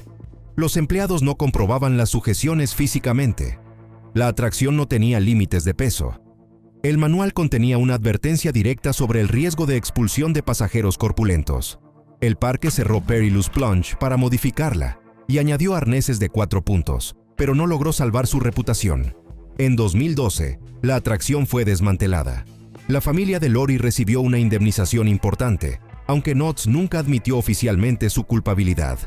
Los empleados no comprobaban las sujeciones físicamente. La atracción no tenía límites de peso. El manual contenía una advertencia directa sobre el riesgo de expulsión de pasajeros corpulentos. El parque cerró Perilous Plunge para modificarla y añadió arneses de 4 puntos, pero no logró salvar su reputación. En 2012, la atracción fue desmantelada. La familia de Lori recibió una indemnización importante, aunque Knott's nunca admitió oficialmente su culpabilidad.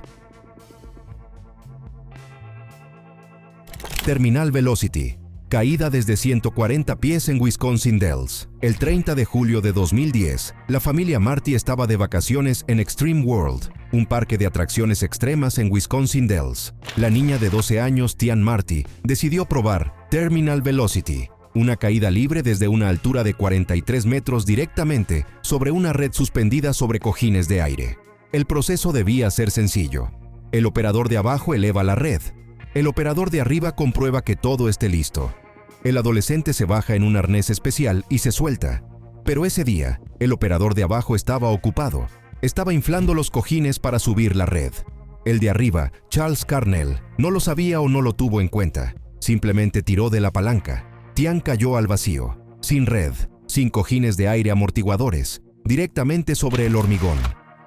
Terminal Velocity. Caída desde 140 pies en Wisconsin Dells. El 30 de julio de 2010, la familia Marty estaba de vacaciones en Extreme World, un parque de atracciones extremas en Wisconsin Dells. La niña de 12 años, Tian Marty, decidió probar Terminal Velocity, una caída libre desde una altura de 43 metros directamente sobre una red suspendida sobre cojines de aire. El proceso debía ser sencillo. El operador de abajo eleva la red. El operador de arriba comprueba que todo esté listo. El adolescente se baja en un arnés especial y se suelta. Pero ese día, el operador de abajo estaba ocupado. Estaba inflando los cojines para subir la red. El de arriba, Charles Carnell, no lo sabía o no lo tuvo en cuenta. Simplemente tiró de la palanca. Tian cayó al vacío, sin red, sin cojines de aire amortiguadores, directamente sobre el hormigón.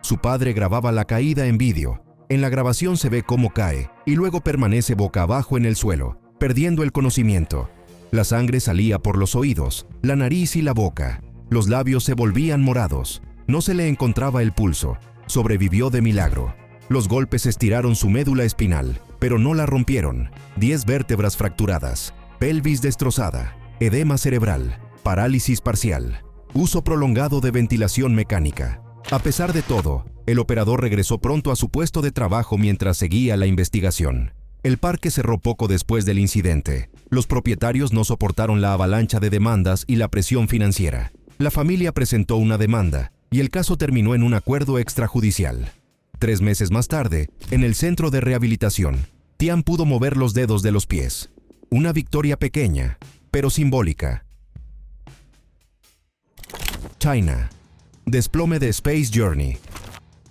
Su padre grababa la caída en vídeo. En la grabación se ve cómo cae y luego permanece boca abajo en el suelo, perdiendo el conocimiento. La sangre salía por los oídos, la nariz y la boca. Los labios se volvían morados. No se le encontraba el pulso. Sobrevivió de milagro. Los golpes estiraron su médula espinal, pero no la rompieron. 10 vértebras fracturadas, pelvis destrozada, edema cerebral, parálisis parcial, uso prolongado de ventilación mecánica. A pesar de todo, el operador regresó pronto a su puesto de trabajo mientras seguía la investigación. El parque cerró poco después del incidente. Los propietarios no soportaron la avalancha de demandas y la presión financiera. La familia presentó una demanda y el caso terminó en un acuerdo extrajudicial. 3 meses más tarde, en el centro de rehabilitación, Tian pudo mover los dedos de los pies. Una victoria pequeña, pero simbólica. China. Desplome de Space Journey.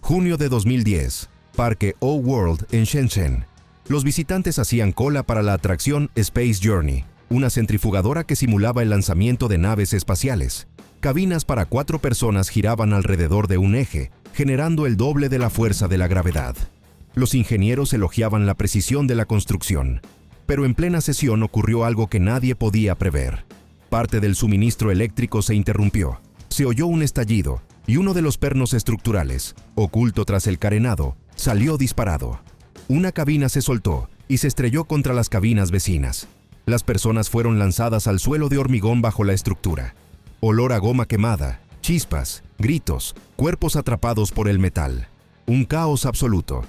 Junio de 2010. Parque O-World en Shenzhen. Los visitantes hacían cola para la atracción Space Journey, una centrifugadora que simulaba el lanzamiento de naves espaciales. Cabinas para 4 personas giraban alrededor de un eje, generando el doble de la fuerza de la gravedad. Los ingenieros elogiaban la precisión de la construcción, pero en plena sesión ocurrió algo que nadie podía prever. Parte del suministro eléctrico se interrumpió. Se oyó un estallido y uno de los pernos estructurales, oculto tras el carenado, salió disparado. Una cabina se soltó y se estrelló contra las cabinas vecinas. Las personas fueron lanzadas al suelo de hormigón bajo la estructura. Olor a goma quemada, chispas, gritos, cuerpos atrapados por el metal. Un caos absoluto.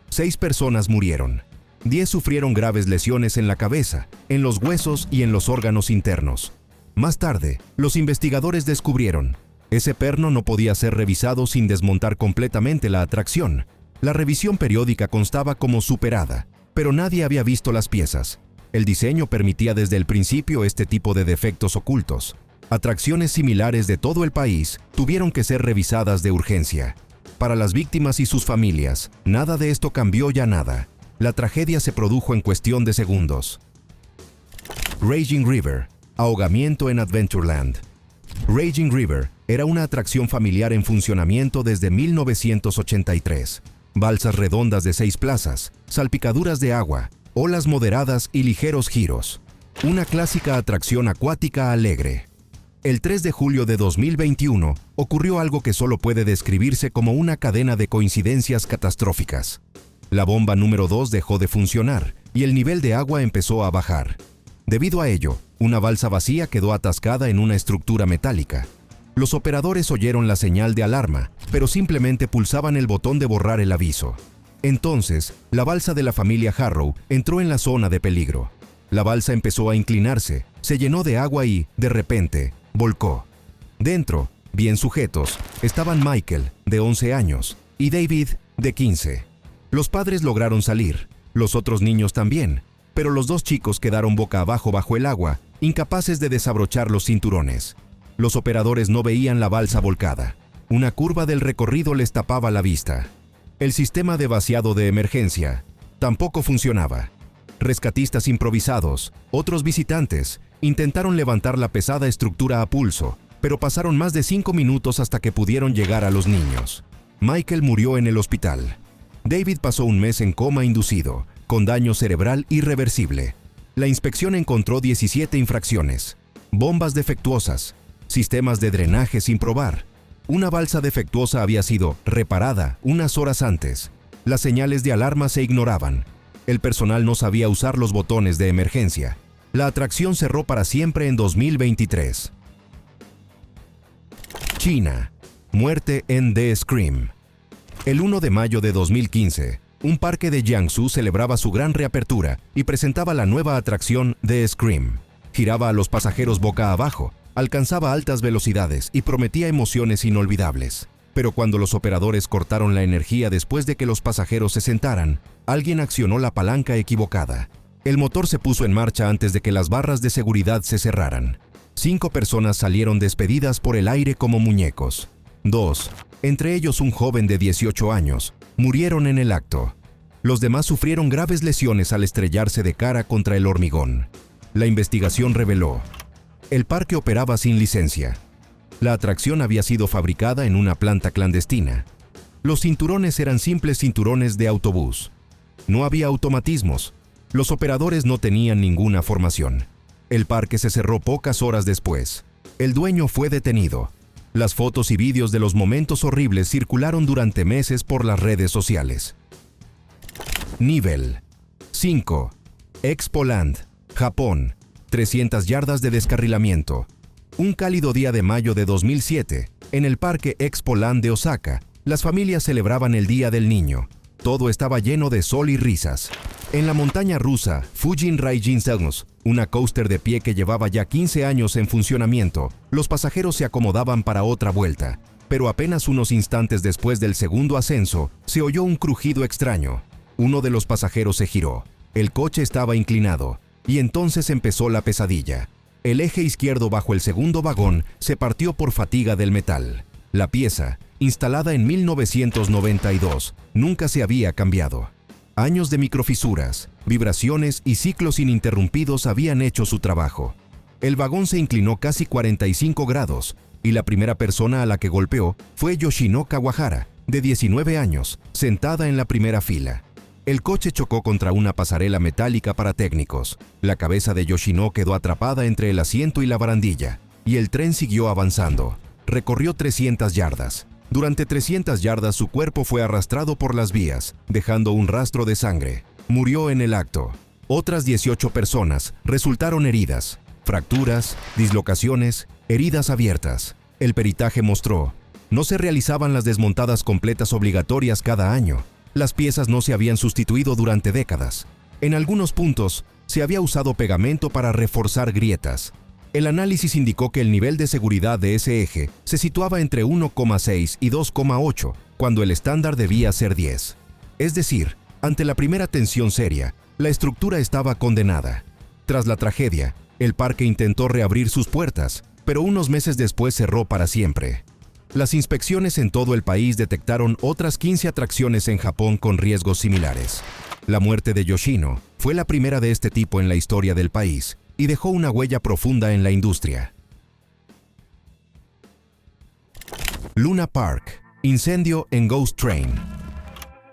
6 personas murieron. 10 sufrieron graves lesiones en la cabeza, en los huesos y en los órganos internos. Más tarde, los investigadores descubrieron: ese perno no podía ser revisado sin desmontar completamente la atracción. La revisión periódica constaba como superada, pero nadie había visto las piezas. El diseño permitía desde el principio este tipo de defectos ocultos. Atracciones similares de todo el país tuvieron que ser revisadas de urgencia. Para las víctimas y sus familias, nada de esto cambió ya nada. La tragedia se produjo en cuestión de segundos. Raging River. Ahogamiento en Adventureland. Raging River era una atracción familiar en funcionamiento desde 1983. Balsas redondas de 6 plazas, salpicaduras de agua, olas moderadas y ligeros giros. Una clásica atracción acuática alegre. El 3 de julio de 2021 ocurrió algo que solo puede describirse como una cadena de coincidencias catastróficas. La bomba número 2 dejó de funcionar y el nivel de agua empezó a bajar. Debido a ello, una balsa vacía quedó atascada en una estructura metálica. Los operadores oyeron la señal de alarma, pero simplemente pulsaban el botón de borrar el aviso. Entonces, la balsa de la familia Harrow entró en la zona de peligro. La balsa empezó a inclinarse, se llenó de agua y, de repente, volcó. Dentro, bien sujetos, estaban Michael, de 11 años, y David, de 15. Los padres lograron salir, los otros niños también, pero los 2 chicos quedaron boca abajo bajo el agua, incapaces de desabrochar los cinturones. Los operadores no veían la balsa volcada. Una curva del recorrido les tapaba la vista. El sistema de vaciado de emergencia tampoco funcionaba. Rescatistas improvisados, otros visitantes, intentaron levantar la pesada estructura a pulso, pero pasaron más de 5 minutos hasta que pudieron llegar a los niños. Michael murió en el hospital. David pasó un mes en coma inducido, con daño cerebral irreversible. La inspección encontró 17 infracciones, bombas defectuosas, sistemas de drenaje sin probar. Una balsa defectuosa había sido reparada unas horas antes. Las señales de alarma se ignoraban. El personal no sabía usar los botones de emergencia. La atracción cerró para siempre en 2023. China. Muerte en The Scream. El 1 de mayo de 2015, un parque de Jiangsu celebraba su gran reapertura y presentaba la nueva atracción The Scream. Giraba a los pasajeros boca abajo, alcanzaba altas velocidades y prometía emociones inolvidables. Pero cuando los operadores cortaron la energía después de que los pasajeros se sentaran, alguien accionó la palanca equivocada. El motor se puso en marcha antes de que las barras de seguridad se cerraran. 5 personas salieron despedidas por el aire como muñecos. 2, entre ellos un joven de 18 años, murieron en el acto. Los demás sufrieron graves lesiones al estrellarse de cara contra el hormigón. La investigación reveló: el parque operaba sin licencia. La atracción había sido fabricada en una planta clandestina. Los cinturones eran simples cinturones de autobús. No había automatismos. Los operadores no tenían ninguna formación. El parque se cerró pocas horas después. El dueño fue detenido. Las fotos y vídeos de los momentos horribles circularon durante meses por las redes sociales. Nivel 5. Expoland, Japón. 300 yardas de descarrilamiento. Un cálido día de mayo de 2007, en el Parque Expoland de Osaka, las familias celebraban el Día del Niño. Todo estaba lleno de sol y risas. En la montaña rusa Fujin Raijin Senos, una coaster de pie que llevaba ya 15 años en funcionamiento, los pasajeros se acomodaban para otra vuelta. Pero apenas unos instantes después del segundo ascenso, se oyó un crujido extraño. Uno de los pasajeros se giró. El coche estaba inclinado. Y entonces empezó la pesadilla. El eje izquierdo bajo el segundo vagón se partió por fatiga del metal. La pieza, instalada en 1992, nunca se había cambiado. Años de microfisuras, vibraciones y ciclos ininterrumpidos habían hecho su trabajo. El vagón se inclinó casi 45 grados y la primera persona a la que golpeó fue Yoshino Kawahara, de 19 años, sentada en la primera fila. El coche chocó contra una pasarela metálica para técnicos. La cabeza de Yoshino quedó atrapada entre el asiento y la barandilla, y el tren siguió avanzando. Recorrió 300 yardas. Durante 300 yardas su cuerpo fue arrastrado por las vías, dejando un rastro de sangre. Murió en el acto. Otras 18 personas resultaron heridas. Fracturas, dislocaciones, heridas abiertas. El peritaje mostró: no se realizaban las desmontadas completas obligatorias cada año. Las piezas no se habían sustituido durante décadas. En algunos puntos, se había usado pegamento para reforzar grietas. El análisis indicó que el nivel de seguridad de ese eje se situaba entre 1,6 y 2,8, cuando el estándar debía ser 10. Es decir, ante la primera tensión seria, la estructura estaba condenada. Tras la tragedia, el parque intentó reabrir sus puertas, pero unos meses después cerró para siempre. Las inspecciones en todo el país detectaron otras 15 atracciones en Japón con riesgos similares. La muerte de Yoshino fue la primera de este tipo en la historia del país y dejó una huella profunda en la industria. Luna Park. Incendio en Ghost Train.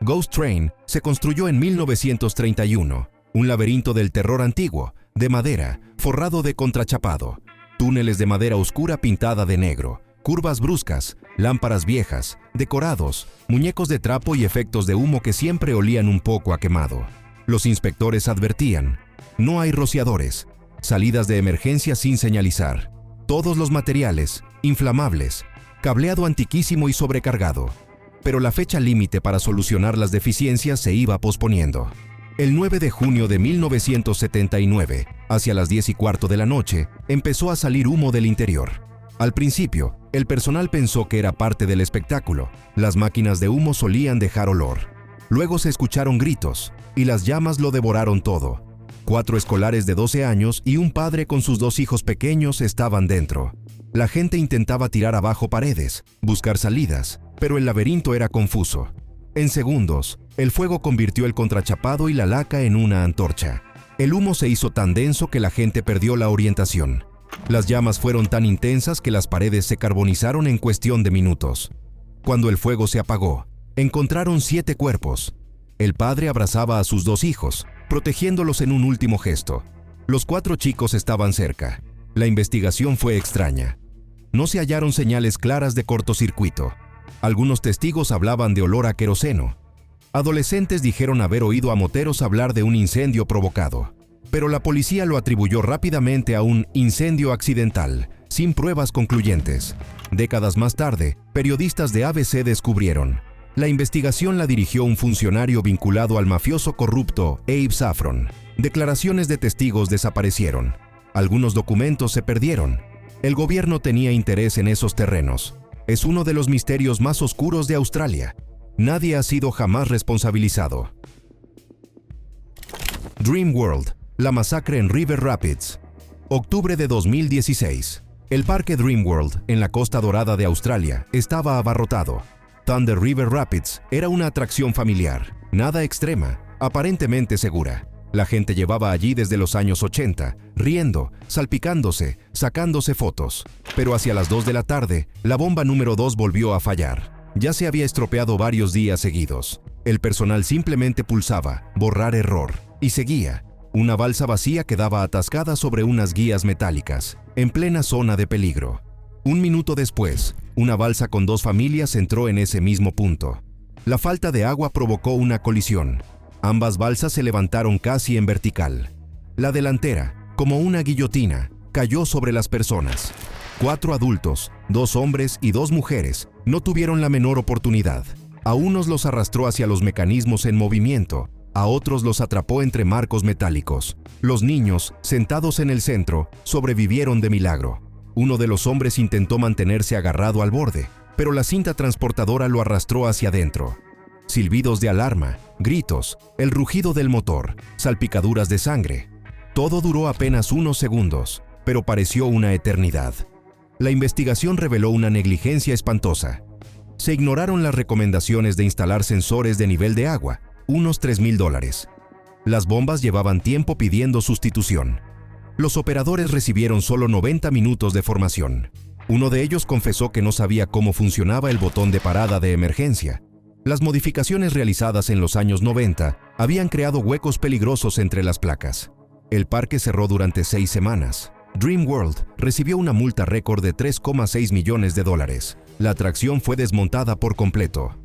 Ghost Train se construyó en 1931, un laberinto del terror antiguo, de madera, forrado de contrachapado, túneles de madera oscura pintada de negro, curvas bruscas, lámparas viejas, decorados, muñecos de trapo y efectos de humo que siempre olían un poco a quemado. Los inspectores advertían: no hay rociadores, salidas de emergencia sin señalizar, todos los materiales, inflamables, cableado antiquísimo y sobrecargado. Pero la fecha límite para solucionar las deficiencias se iba posponiendo. El 9 de junio de 1979, hacia las 10:15 de la noche, empezó a salir humo del interior. Al principio, el personal pensó que era parte del espectáculo. Las máquinas de humo solían dejar olor. Luego se escucharon gritos, y las llamas lo devoraron todo. 4 escolares de 12 años y un padre con sus 2 hijos pequeños estaban dentro. La gente intentaba tirar abajo paredes, buscar salidas, pero el laberinto era confuso. En segundos, el fuego convirtió el contrachapado y la laca en una antorcha. El humo se hizo tan denso que la gente perdió la orientación. Las llamas fueron tan intensas que las paredes se carbonizaron en cuestión de minutos. Cuando el fuego se apagó, encontraron 7 cuerpos. El padre abrazaba a sus 2 hijos, protegiéndolos en un último gesto. Los 4 chicos estaban cerca. La investigación fue extraña. No se hallaron señales claras de cortocircuito. Algunos testigos hablaban de olor a queroseno. Adolescentes dijeron haber oído a moteros hablar de un incendio provocado. pero la policía lo atribuyó rápidamente a un incendio accidental, sin pruebas concluyentes. Décadas más tarde, periodistas de ABC descubrieron. La investigación la dirigió un funcionario vinculado al mafioso corrupto Abe Saffron. Declaraciones de testigos desaparecieron. Algunos documentos se perdieron. El gobierno tenía interés en esos terrenos. Es uno de los misterios más oscuros de Australia. Nadie ha sido jamás responsabilizado. Dream World, la masacre en River Rapids. Octubre de 2016. El parque Dream World, en la Costa Dorada de Australia, estaba abarrotado. Thunder River Rapids era una atracción familiar, nada extrema, aparentemente segura. La gente llevaba allí desde los años 80, riendo, salpicándose, sacándose fotos. Pero hacia las 2 de la tarde, la bomba número 2 volvió a fallar. Ya se había estropeado varios días seguidos. El personal simplemente pulsaba, borrar error, y seguía. Una balsa vacía quedaba atascada sobre unas guías metálicas, en plena zona de peligro. Un minuto después, una balsa con 2 familias entró en ese mismo punto. La falta de agua provocó una colisión. Ambas balsas se levantaron casi en vertical. La delantera, como una guillotina, cayó sobre las personas. 4 adultos, 2 hombres y 2 mujeres, no tuvieron la menor oportunidad. A unos los arrastró hacia los mecanismos en movimiento, a otros los atrapó entre marcos metálicos. Los niños, sentados en el centro, sobrevivieron de milagro. Uno de los hombres intentó mantenerse agarrado al borde, pero la cinta transportadora lo arrastró hacia adentro. Silbidos de alarma, gritos, el rugido del motor, salpicaduras de sangre. Todo duró apenas unos segundos, pero pareció una eternidad. La investigación reveló una negligencia espantosa. Se ignoraron las recomendaciones de instalar sensores de nivel de agua, unos $3,000. Las bombas llevaban tiempo pidiendo sustitución. Los operadores recibieron solo 90 minutos de formación. Uno de ellos confesó que no sabía cómo funcionaba el botón de parada de emergencia. Las modificaciones realizadas en los años 90 habían creado huecos peligrosos entre las placas. El parque cerró durante 6 semanas. Dream World recibió una multa récord de $3,6 millones. La atracción fue desmontada por completo.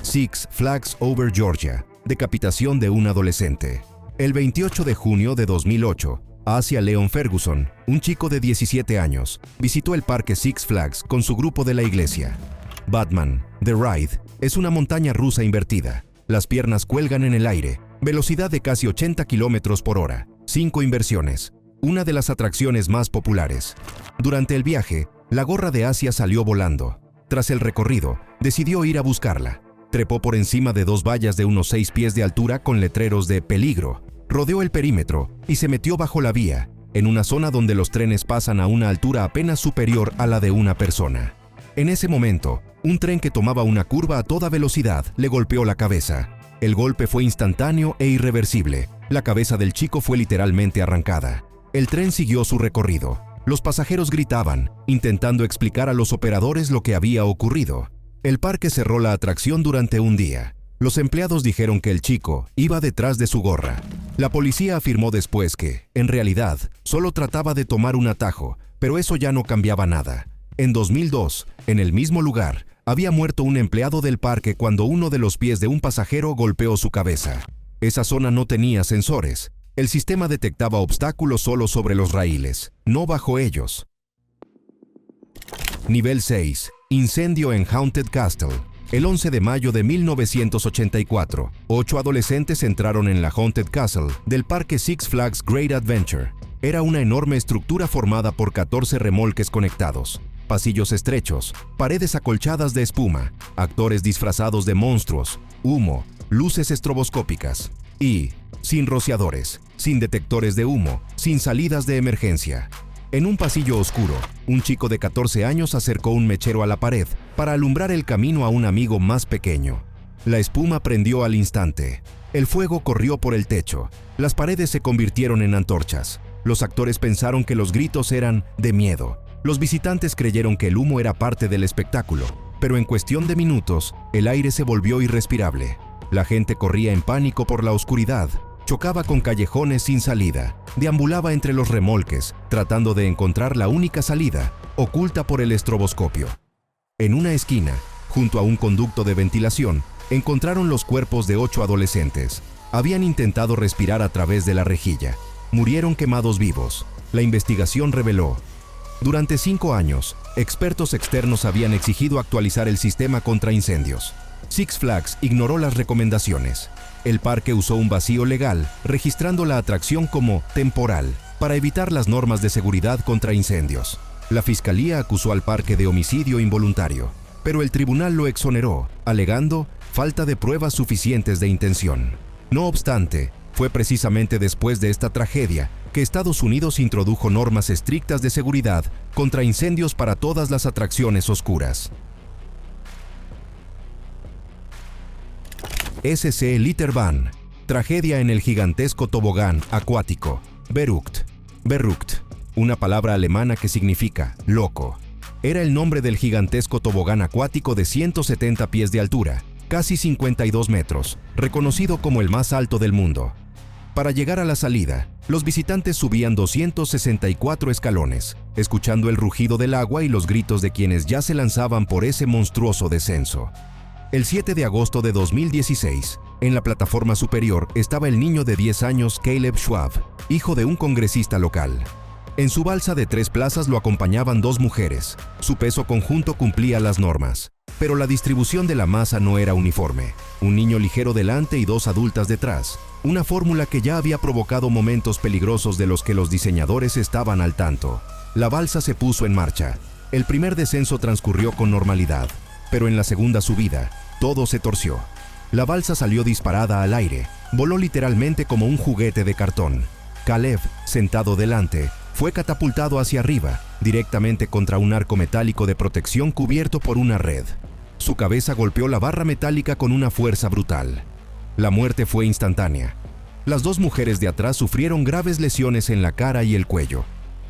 Six Flags Over Georgia. Decapitación de un adolescente. El 28 de junio de 2008, Asa Leon Ferguson, un chico de 17 años, visitó el parque Six Flags con su grupo de la iglesia. Batman, The Ride, es una montaña rusa invertida. Las piernas cuelgan en el aire, velocidad de casi 80 km por hora, 5 inversiones, una de las atracciones más populares. Durante el viaje, la gorra de Asia salió volando. Tras el recorrido, decidió ir a buscarla. Trepó por encima de 2 vallas de unos 6 pies de altura con letreros de peligro. Rodeó el perímetro y se metió bajo la vía, en una zona donde los trenes pasan a una altura apenas superior a la de una persona. En ese momento, un tren que tomaba una curva a toda velocidad le golpeó la cabeza. El golpe fue instantáneo e irreversible. La cabeza del chico fue literalmente arrancada. El tren siguió su recorrido. Los pasajeros gritaban, intentando explicar a los operadores lo que había ocurrido. El parque cerró la atracción durante un día. Los empleados dijeron que el chico iba detrás de su gorra. La policía afirmó después que, en realidad, solo trataba de tomar un atajo, pero eso ya no cambiaba nada. En 2002, en el mismo lugar, había muerto un empleado del parque cuando uno de los pies de un pasajero golpeó su cabeza. Esa zona no tenía sensores. El sistema detectaba obstáculos solo sobre los raíles, no bajo ellos. Nivel 6. Incendio en Haunted Castle. El 11 de mayo de 1984, 8 adolescentes entraron en la Haunted Castle del parque Six Flags Great Adventure. Era una enorme estructura formada por 14 remolques conectados, pasillos estrechos, paredes acolchadas de espuma, actores disfrazados de monstruos, humo, luces estroboscópicas y, sin rociadores, sin detectores de humo, sin salidas de emergencia. En un pasillo oscuro, un chico de 14 años acercó un mechero a la pared para alumbrar el camino a un amigo más pequeño. La espuma prendió al instante. El fuego corrió por el techo. Las paredes se convirtieron en antorchas. Los actores pensaron que los gritos eran de miedo. Los visitantes creyeron que el humo era parte del espectáculo, pero en cuestión de minutos, el aire se volvió irrespirable. La gente corría en pánico por la oscuridad. Chocaba con callejones sin salida, deambulaba entre los remolques, tratando de encontrar la única salida, oculta por el estroboscopio. En una esquina, junto a un conducto de ventilación, encontraron los cuerpos de 8 adolescentes. Habían intentado respirar a través de la rejilla. Murieron quemados vivos. La investigación reveló. Durante 5 años, expertos externos habían exigido actualizar el sistema contra incendios. Six Flags ignoró las recomendaciones. El parque usó un vacío legal, registrando la atracción como temporal, para evitar las normas de seguridad contra incendios. La fiscalía acusó al parque de homicidio involuntario, pero el tribunal lo exoneró, alegando falta de pruebas suficientes de intención. No obstante, fue precisamente después de esta tragedia que Estados Unidos introdujo normas estrictas de seguridad contra incendios para todas las atracciones oscuras. SC Litterbahn, tragedia en el gigantesco tobogán acuático, Verrückt, una palabra alemana que significa loco. Era el nombre del gigantesco tobogán acuático de 170 pies de altura, casi 52 metros, reconocido como el más alto del mundo. Para llegar a la salida, los visitantes subían 264 escalones, escuchando el rugido del agua y los gritos de quienes ya se lanzaban por ese monstruoso descenso. El 7 de agosto de 2016, en la plataforma superior estaba el niño de 10 años Caleb Schwab, hijo de un congresista local. En su balsa de 3 plazas lo acompañaban 2 mujeres. Su peso conjunto cumplía las normas, pero la distribución de la masa no era uniforme. Un niño ligero delante y 2 adultas detrás. Una fórmula que ya había provocado momentos peligrosos de los que los diseñadores estaban al tanto. La balsa se puso en marcha. El primer descenso transcurrió con normalidad, pero en la segunda subida, todo se torció. La balsa salió disparada al aire, voló literalmente como un juguete de cartón. Caleb, sentado delante, fue catapultado hacia arriba, directamente contra un arco metálico de protección cubierto por una red. Su cabeza golpeó la barra metálica con una fuerza brutal. La muerte fue instantánea. Las 2 mujeres de atrás sufrieron graves lesiones en la cara y el cuello.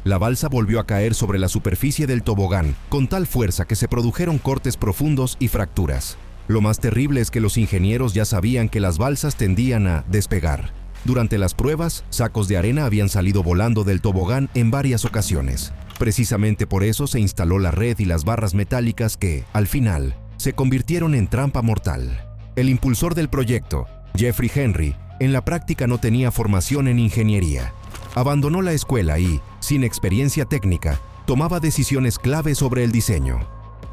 La balsa volvió a caer sobre la superficie del tobogán con tal fuerza que se produjeron cortes profundos y fracturas. Lo más terrible es que los ingenieros ya sabían que las balsas tendían a despegar. Durante las pruebas, sacos de arena habían salido volando del tobogán en varias ocasiones. Precisamente por eso se instaló la red y las barras metálicas que, al final, se convirtieron en trampa mortal. El impulsor del proyecto, Jeffrey Henry, en la práctica no tenía formación en ingeniería. Abandonó la escuela y, sin experiencia técnica, tomaba decisiones clave sobre el diseño.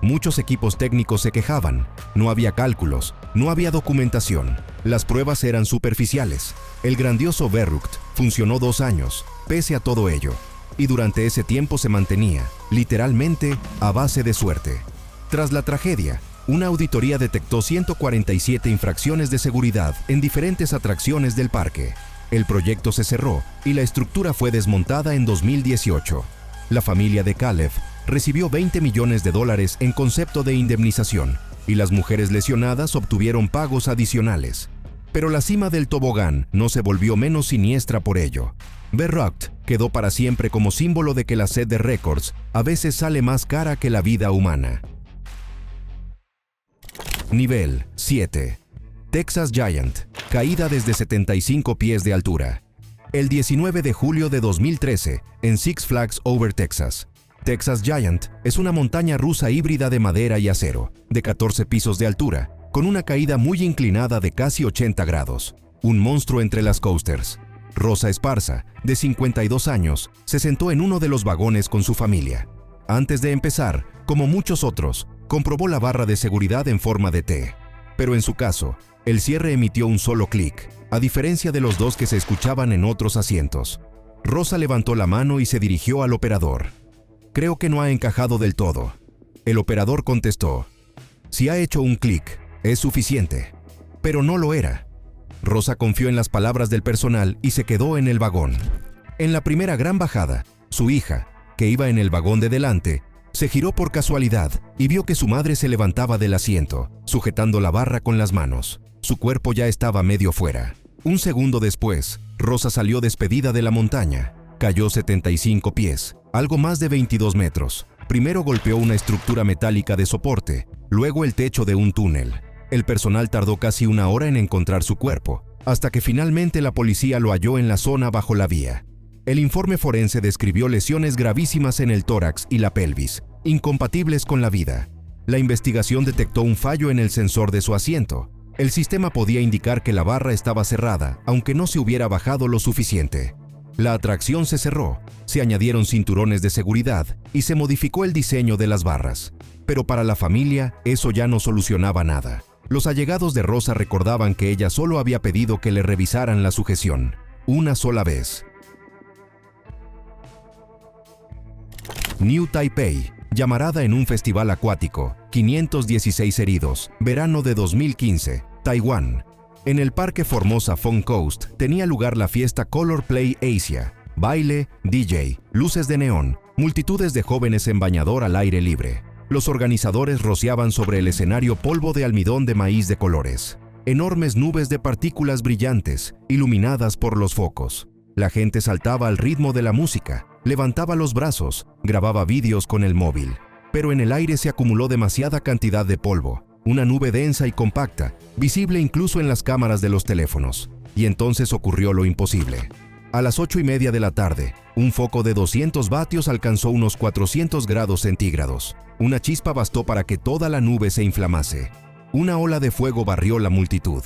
Muchos equipos técnicos se quejaban. No había cálculos, no había documentación. Las pruebas eran superficiales. El grandioso Verrückt funcionó 2 años, pese a todo ello. Y durante ese tiempo se mantenía, literalmente, a base de suerte. Tras la tragedia, una auditoría detectó 147 infracciones de seguridad en diferentes atracciones del parque. El proyecto se cerró y la estructura fue desmontada en 2018. La familia de Caleb recibió $20 millones en concepto de indemnización y las mujeres lesionadas obtuvieron pagos adicionales. Pero la cima del tobogán no se volvió menos siniestra por ello. Verrückt quedó para siempre como símbolo de que la sed de récords a veces sale más cara que la vida humana. Nivel 7. Texas Giant, caída desde 75 pies de altura. El 19 de julio de 2013, en Six Flags Over Texas. Texas Giant es una montaña rusa híbrida de madera y acero, de 14 pisos de altura, con una caída muy inclinada de casi 80 grados. Un monstruo entre las coasters. Rosa Esparza, de 52 años, se sentó en uno de los vagones con su familia. Antes de empezar, como muchos otros, comprobó la barra de seguridad en forma de T. Pero en su caso, el cierre emitió un solo clic, a diferencia de los 2 que se escuchaban en otros asientos. Rosa levantó la mano y se dirigió al operador. «Creo que no ha encajado del todo». El operador contestó. «Si ha hecho un clic, es suficiente». Pero no lo era. Rosa confió en las palabras del personal y se quedó en el vagón. En la primera gran bajada, su hija, que iba en el vagón de delante, se giró por casualidad y vio que su madre se levantaba del asiento, sujetando la barra con las manos. Su cuerpo ya estaba medio fuera. Un segundo después, Rosa salió despedida de la montaña. Cayó 75 pies, algo más de 22 metros. Primero golpeó una estructura metálica de soporte, luego el techo de un túnel. El personal tardó casi 1 hora en encontrar su cuerpo, hasta que finalmente la policía lo halló en la zona bajo la vía. El informe forense describió lesiones gravísimas en el tórax y la pelvis, incompatibles con la vida. La investigación detectó un fallo en el sensor de su asiento. El sistema podía indicar que la barra estaba cerrada, aunque no se hubiera bajado lo suficiente. La atracción se cerró, se añadieron cinturones de seguridad y se modificó el diseño de las barras. Pero para la familia, eso ya no solucionaba nada. Los allegados de Rosa recordaban que ella solo había pedido que le revisaran la sujeción, una sola vez. New Taipei, llamarada en un festival acuático, 516 heridos, verano de 2015, Taiwán. En el Parque Formosa Fun Coast tenía lugar la fiesta Color Play Asia, baile, DJ, luces de neón, multitudes de jóvenes en bañador al aire libre. Los organizadores rociaban sobre el escenario polvo de almidón de maíz de colores, enormes nubes de partículas brillantes, iluminadas por los focos. La gente saltaba al ritmo de la música, levantaba los brazos, grababa vídeos con el móvil. Pero en el aire se acumuló demasiada cantidad de polvo, una nube densa y compacta, visible incluso en las cámaras de los teléfonos. Y entonces ocurrió lo imposible. A las 8:30 de la tarde, un foco de 200 vatios alcanzó unos 400 grados centígrados. Una chispa bastó para que toda la nube se inflamase. Una ola de fuego barrió la multitud.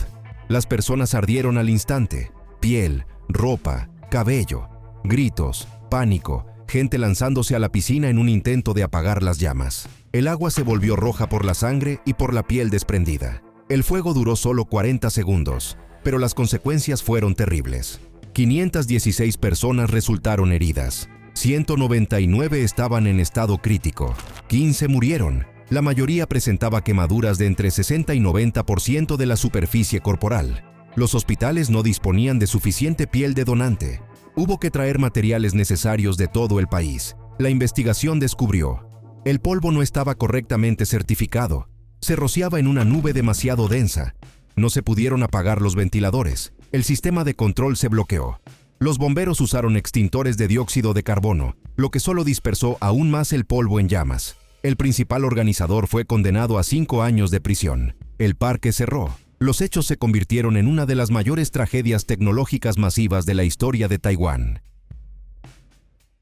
Las personas ardieron al instante. Piel, ropa, cabello, gritos, pánico, gente lanzándose a la piscina en un intento de apagar las llamas. El agua se volvió roja por la sangre y por la piel desprendida. El fuego duró solo 40 segundos, pero las consecuencias fueron terribles. 516 personas resultaron heridas. 199 estaban en estado crítico. 15 murieron. La mayoría presentaba quemaduras de entre 60 y 90% de la superficie corporal. Los hospitales no disponían de suficiente piel de donante. Hubo que traer materiales necesarios de todo el país. La investigación descubrió: el polvo no estaba correctamente certificado. Se rociaba en una nube demasiado densa. No se pudieron apagar los ventiladores. El sistema de control se bloqueó. Los bomberos usaron extintores de dióxido de carbono, lo que solo dispersó aún más el polvo en llamas. El principal organizador fue condenado a 5 años de prisión. El parque cerró. Los hechos se convirtieron en una de las mayores tragedias tecnológicas masivas de la historia de Taiwán.